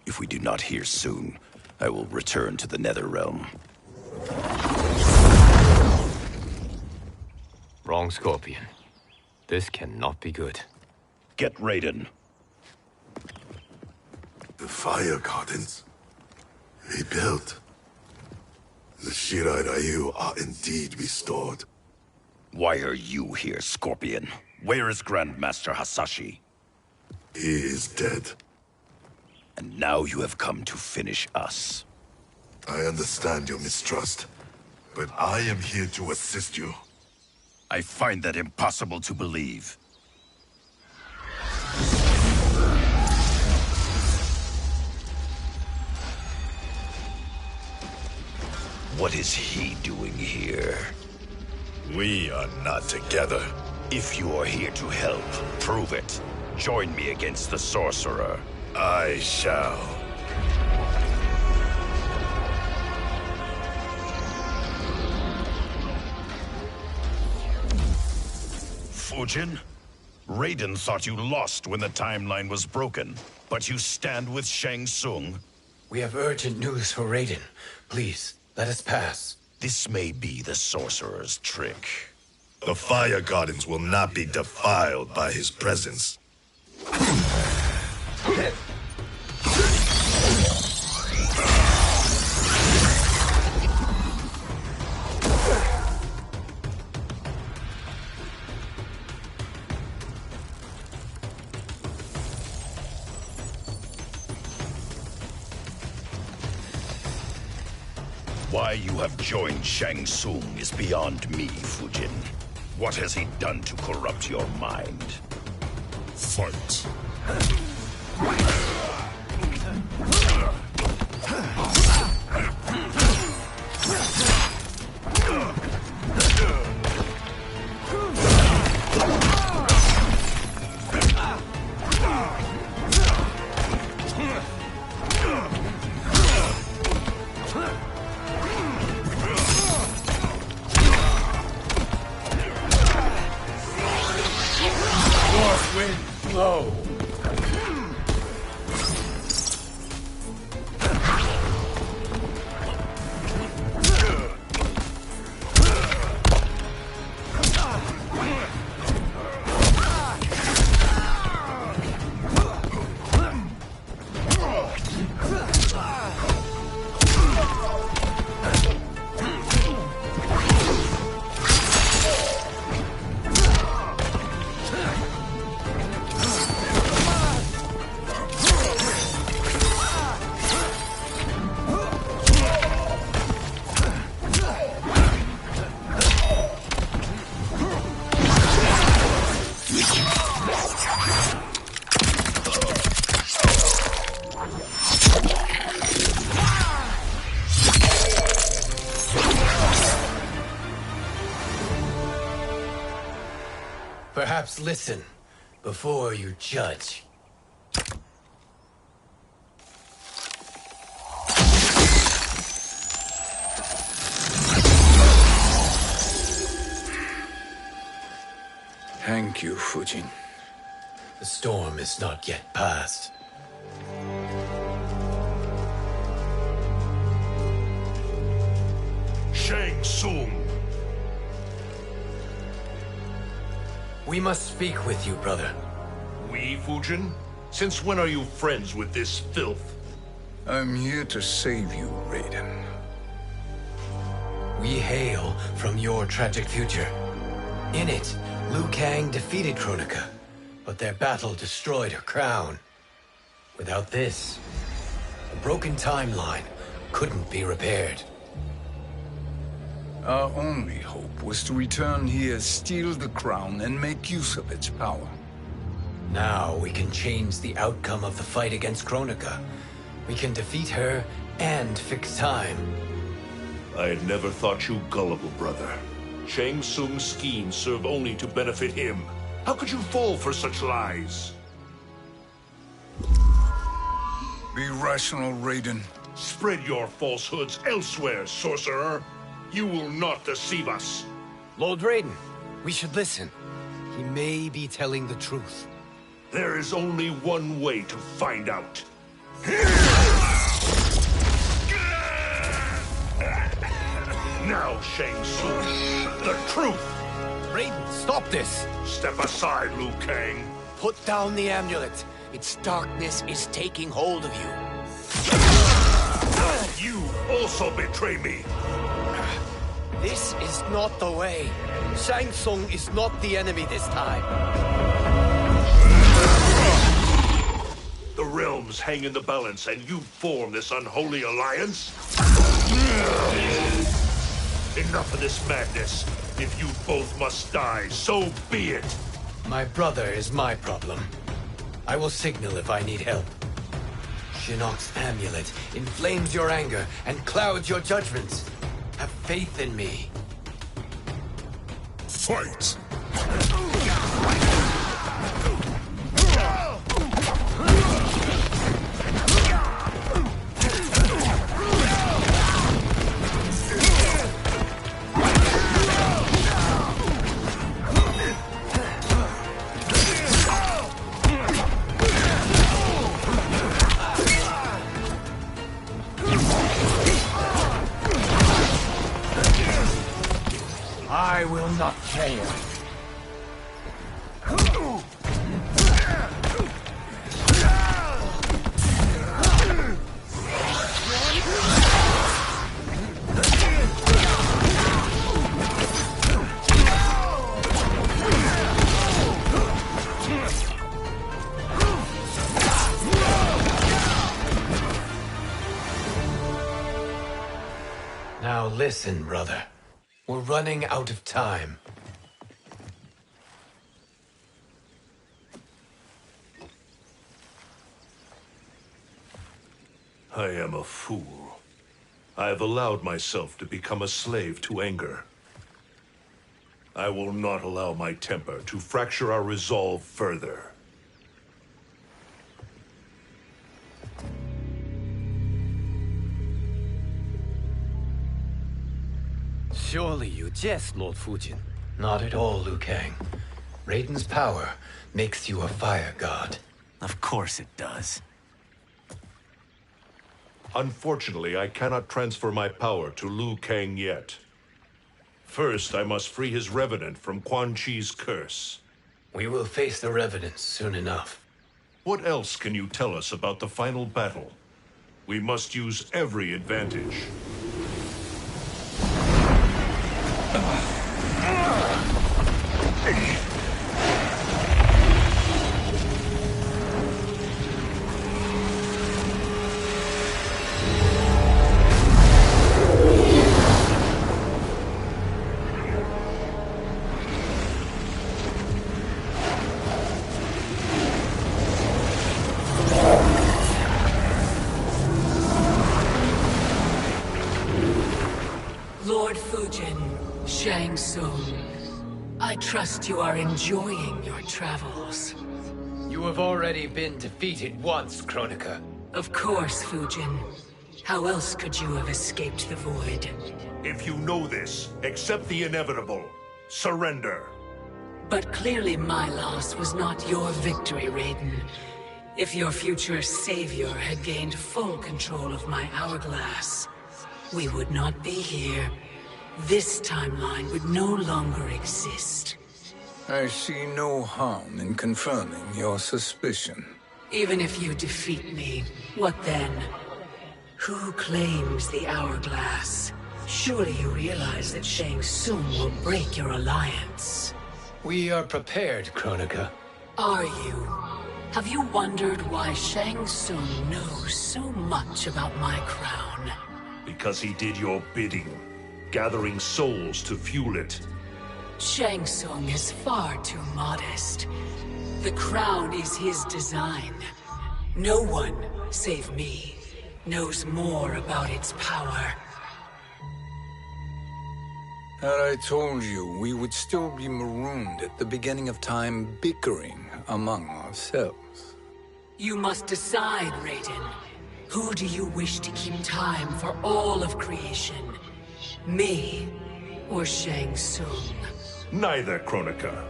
If we do not hear soon, I will return to the Netherrealm. Wrong, Scorpion. This cannot be good. Get Raiden. The fire gardens. Rebuilt. The Shirai Ryu are indeed restored. Why are you here, Scorpion? Where is Grandmaster Hasashi? He is dead. And now you have come to finish us. I understand your mistrust, but I am here to assist you. I find that impossible to believe. What is he doing here? We are not together. If you are here to help, prove it. Join me against the sorcerer. I shall. Fujin? Raiden thought you lost when the timeline was broken, but you stand with Shang Tsung. We have urgent news for Raiden. Please, let us pass. This may be the sorcerer's trick. The fire gardens will not be defiled by his presence. Why you have joined Shang Tsung is beyond me, Fujin. What has he done to corrupt your mind? Fight. Blow. Perhaps listen before you judge. Thank you, Fujin. The storm is not yet past. Shang Tsung. We must speak with you, brother. We, Fujin? Since when are you friends with this filth? I'm here to save you, Raiden. We hail from your tragic future. In it, Liu Kang defeated Kronika, but their battle destroyed her crown. Without this, a broken timeline couldn't be repaired. Our only hope was to return here, steal the crown, and make use of its power. Now we can change the outcome of the fight against Kronika. We can defeat her and fix time. I had never thought you gullible, brother. Shang Tsung's schemes serve only to benefit him. How could you fall for such lies? Be rational, Raiden. Spread your falsehoods elsewhere, sorcerer. You will not deceive us. Lord Raiden, we should listen. He may be telling the truth. There is only one way to find out. Now, Shang Tsung, the truth! Raiden, stop this! Step aside, Liu Kang. Put down the amulet. Its darkness is taking hold of you. You also betray me. This is not the way. Shang Tsung is not the enemy this time. The realms hang in the balance, and you form this unholy alliance? Enough of this madness. If you both must die, so be it. My brother is my problem. I will signal if I need help. Shinnok's amulet inflames your anger and clouds your judgments. Have faith in me. Fight! I will not fail. Now listen, brother. We're running out of time. I am a fool. I have allowed myself to become a slave to anger. I will not allow my temper to fracture our resolve further. Surely you jest, Lord Fujin. Not at all, Liu Kang. Raiden's power makes you a fire god. Of course it does. Unfortunately, I cannot transfer my power to Liu Kang yet. First, I must free his revenant from Quan Chi's curse. We will face the revenants soon enough. What else can you tell us about the final battle? We must use every advantage. Lord Fujin, Shang Tsung, I trust you are enjoying your travels. You have already been defeated once, Kronika. Of course, Fujin. How else could you have escaped the void? If you know this, accept the inevitable. Surrender. But clearly my loss was not your victory, Raiden. If your future savior had gained full control of my hourglass, we would not be here. This timeline would no longer exist. I see no harm in confirming your suspicion. Even if you defeat me, what then? Who claims the hourglass? Surely you realize that Shang Tsung will break your alliance. We are prepared, Kronika. Are you? Have you wondered why Shang Tsung knows so much about my crown? Because he did your bidding, gathering souls to fuel it. Shang Tsung is far too modest. The crown is his design. No one, save me, knows more about its power. Had I told you, we would still be marooned at the beginning of time, bickering among ourselves. You must decide, Raiden. Who do you wish to keep time for all of creation? Me or Shang Tsung? Neither, Kronika.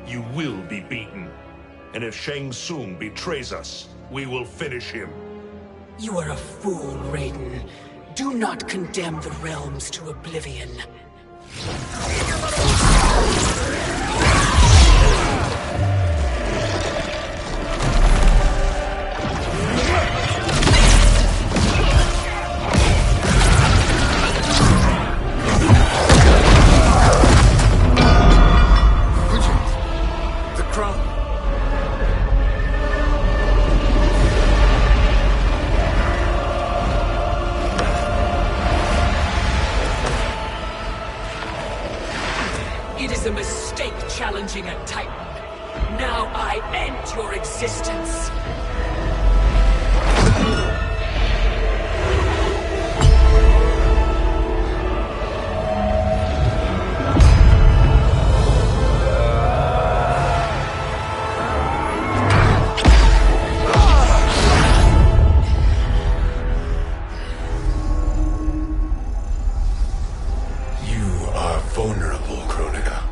You will be beaten. And if Shang Tsung betrays us, we will finish him. You are a fool, Raiden. Do not condemn the realms to oblivion. The crown. It is a mistake challenging a Titan. Now I end your existence. You are vulnerable, Kronika.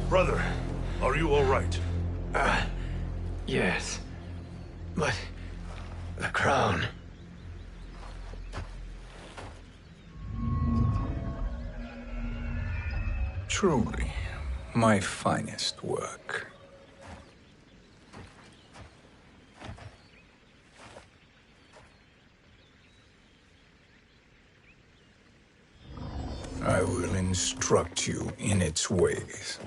Brother, are you all right? Yes. But the crown. Truly, my finest work. I will instruct you in its ways.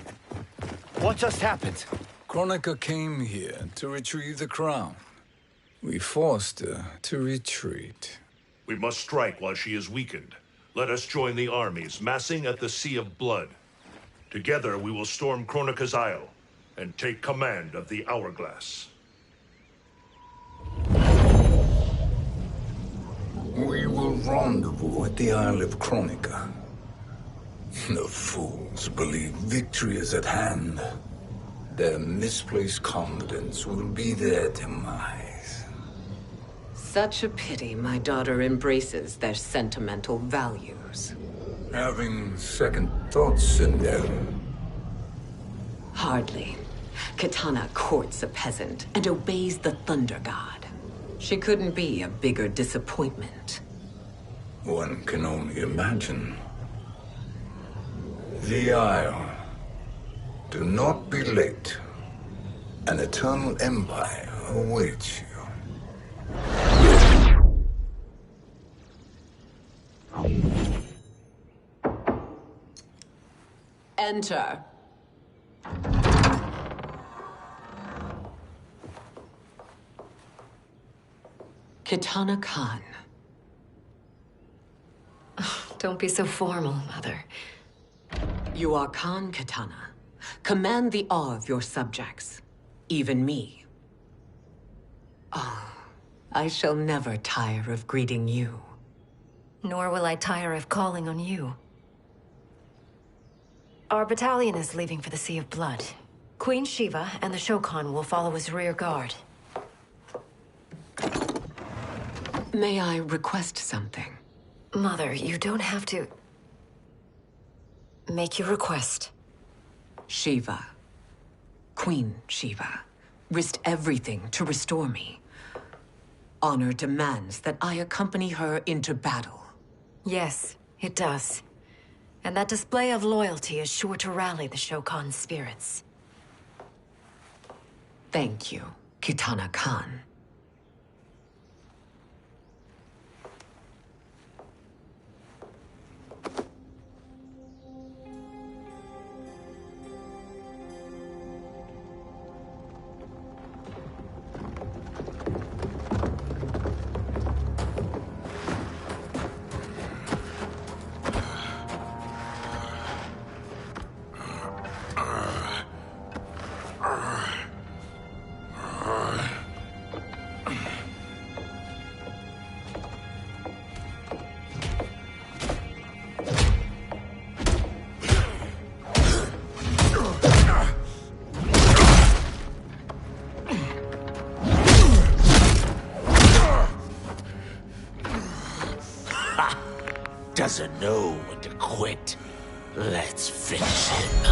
What just happened? Kronika came here to retrieve the crown. We forced her to retreat. We must strike while she is weakened. Let us join the armies massing at the Sea of Blood. Together we will storm Kronika's Isle and take command of the Hourglass. We will rendezvous at the Isle of Kronika. The fools believe victory is at hand. Their misplaced confidence will be their demise. Such a pity my daughter embraces their sentimental values. Having second thoughts, Sindel. Hardly. Kitana courts a peasant and obeys the Thunder God. She couldn't be a bigger disappointment. One can only imagine. The Isle. Do not be late. An eternal empire awaits you. Enter. Kitana Khan. Don't be so formal, Mother. You are Khan Kitana. Command the awe of your subjects, even me. Oh, I shall never tire of greeting you. Nor will I tire of calling on you. Our battalion is leaving for the Sea of Blood. Queen Shiva and the Shokan will follow as rear guard. May I request something? Mother, you don't have to... Make your request. Shiva, Queen Shiva, risked everything to restore me. Honor demands that I accompany her into battle. Yes, it does. And that display of loyalty is sure to rally the Shokan's spirits. Thank you, Kitana Khan. Doesn't know when to quit. Let's finish him.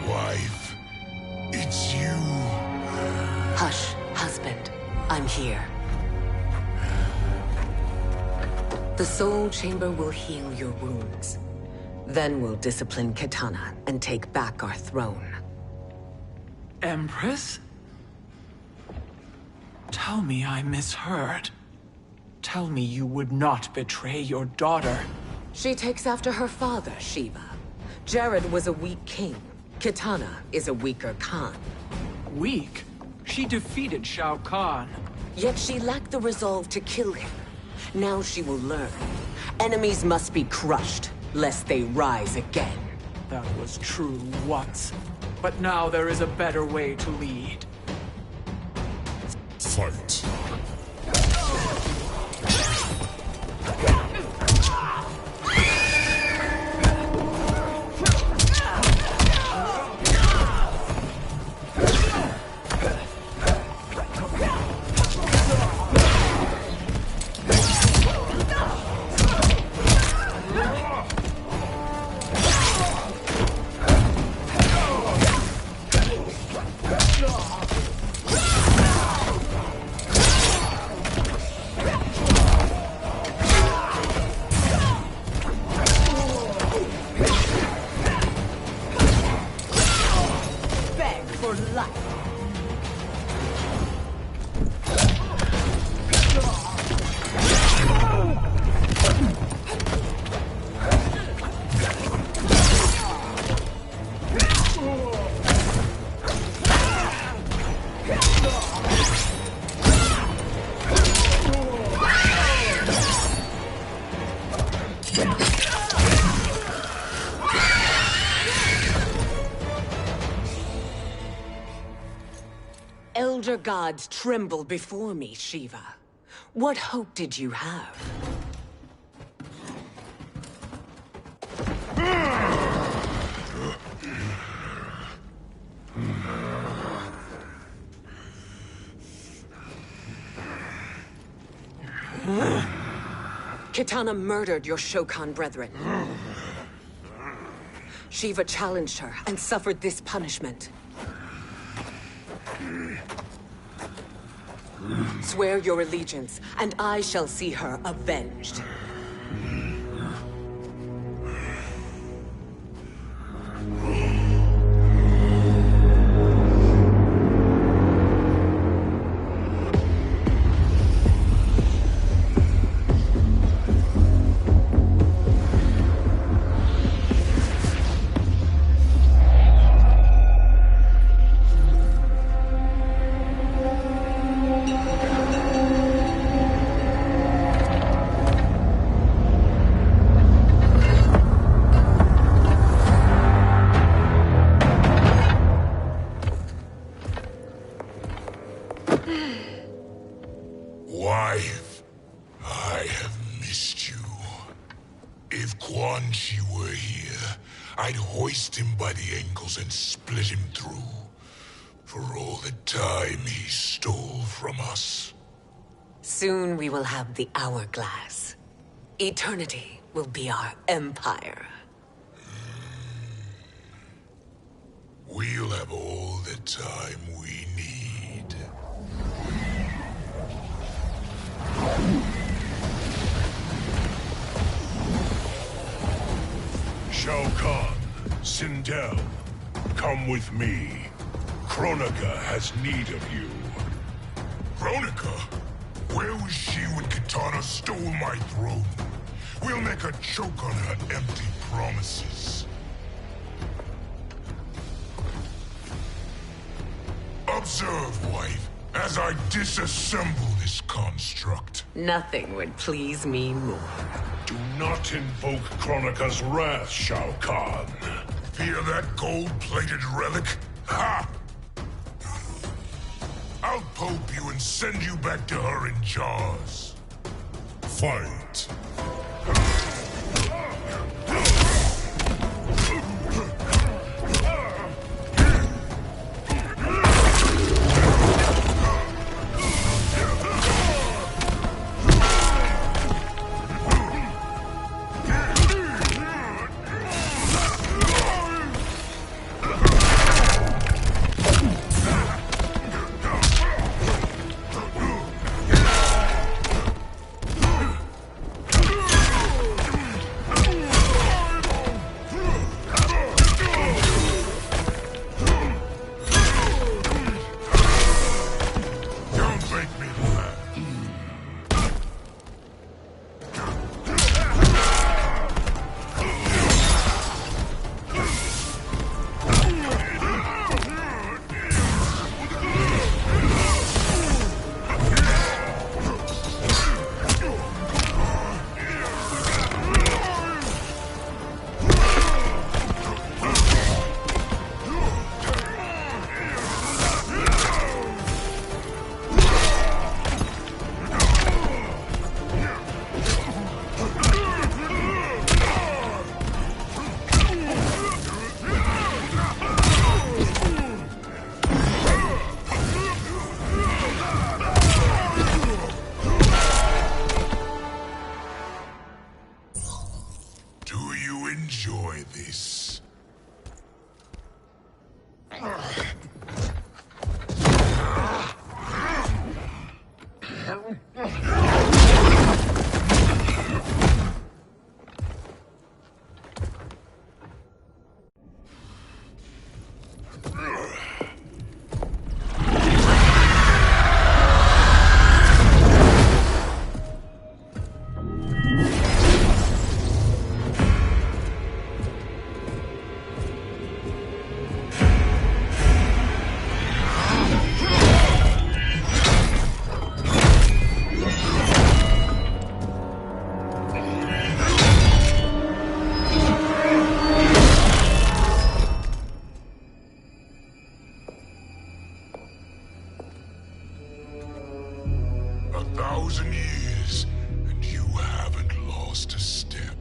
Wife, it's you. Hush, husband. I'm here. The Soul Chamber will heal your wounds. Then we'll discipline Kitana and take back our throne. Empress? Tell me I misheard. Tell me you would not betray your daughter. She takes after her father, Shiva. Jared was a weak king. Kitana is a weaker Khan. Weak? She defeated Shao Kahn. Yet she lacked the resolve to kill him. Now she will learn. Enemies must be crushed, lest they rise again. That was true once. But now there is a better way to lead. Fight. Elder gods tremble before me, Shiva. What hope did you have? Kitana murdered your Shokan brethren. Shiva challenged her and suffered this punishment. Swear your allegiance, and I shall see her avenged. I'd hoist him by the ankles and split him through. For all the time he stole from us. Soon we will have the hourglass. Eternity will be our empire. We'll have all the time we need. Shao Kahn, Sindel, come with me. Kronika has need of you. Kronika? Where was she when Kitana stole my throne? We'll make her choke on her empty promises. Observe, wife, as I disassemble this construct. Nothing would please me more. Do not invoke Kronika's wrath, Shao Kahn. Fear that gold-plated relic? Ha! I'll pope you and send you back to her in jars. Fight. Enjoy this. Years, and you haven't lost a step.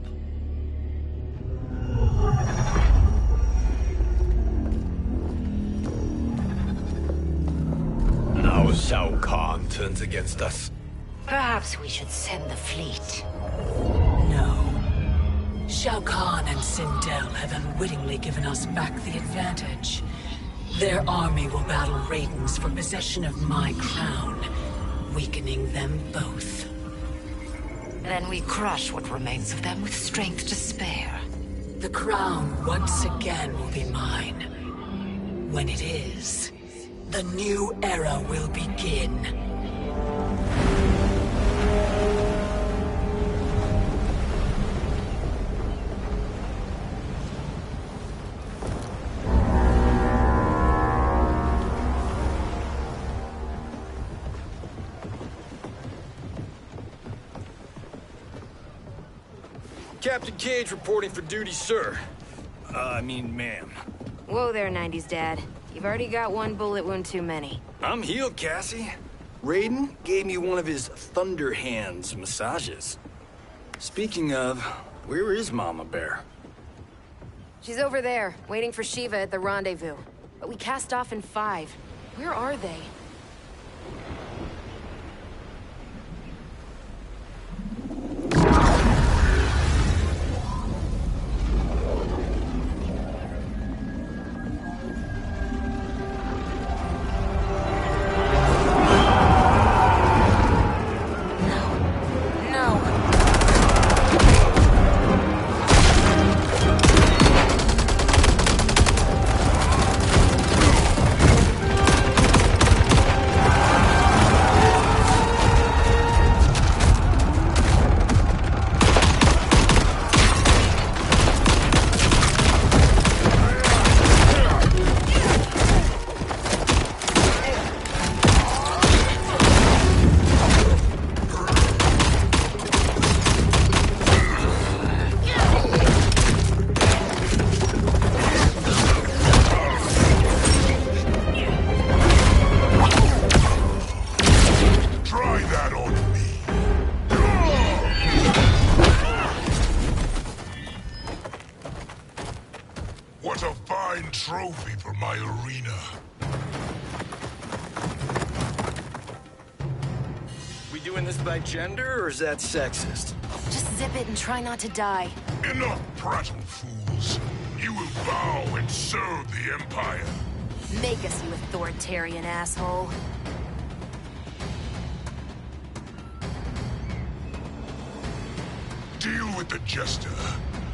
Now Shao Kahn turns against us. Perhaps we should send the fleet. No. Shao Kahn and Sindel have unwittingly given us back the advantage. Their army will battle Raidens for possession of my crown, weakening them both. Then we crush what remains of them with strength to spare. The crown once again will be mine. When it is, the new era will begin. Captain Cage reporting for duty, sir. Ma'am. Whoa there, 90s Dad. You've already got one bullet wound too many. I'm healed, Cassie. Raiden gave me one of his Thunder Hands massages. Speaking of, where is Mama Bear? She's over there, waiting for Shiva at the rendezvous. But we cast off in 5. Where are they? What a fine trophy for my arena. We doing this by gender, or is that sexist? Just zip it and try not to die. Enough prattle, fools. You will bow and serve the Empire. Make us, you authoritarian asshole. Deal with the jester.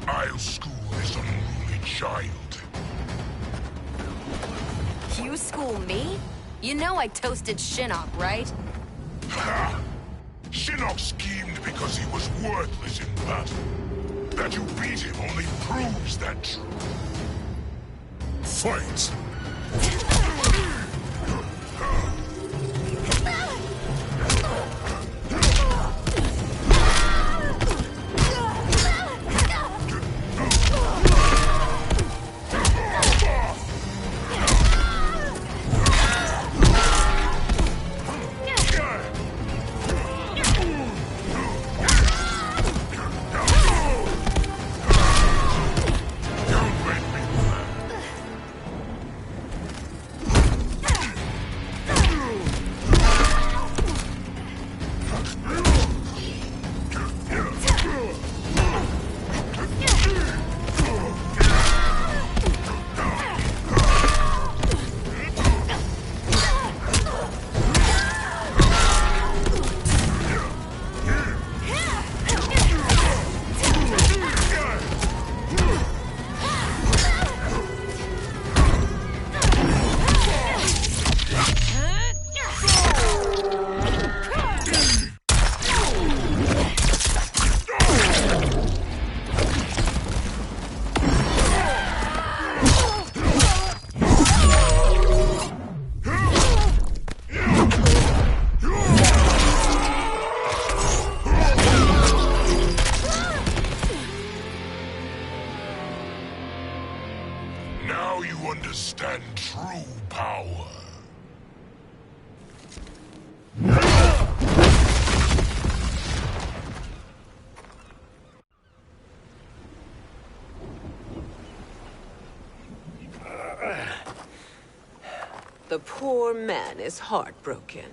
I'll school this unruly child. You school me? You know I toasted Shinnok, right? Ha! Shinnok schemed because he was worthless in battle. That you beat him only proves that true. Fight! Now you understand true power. The poor man is heartbroken.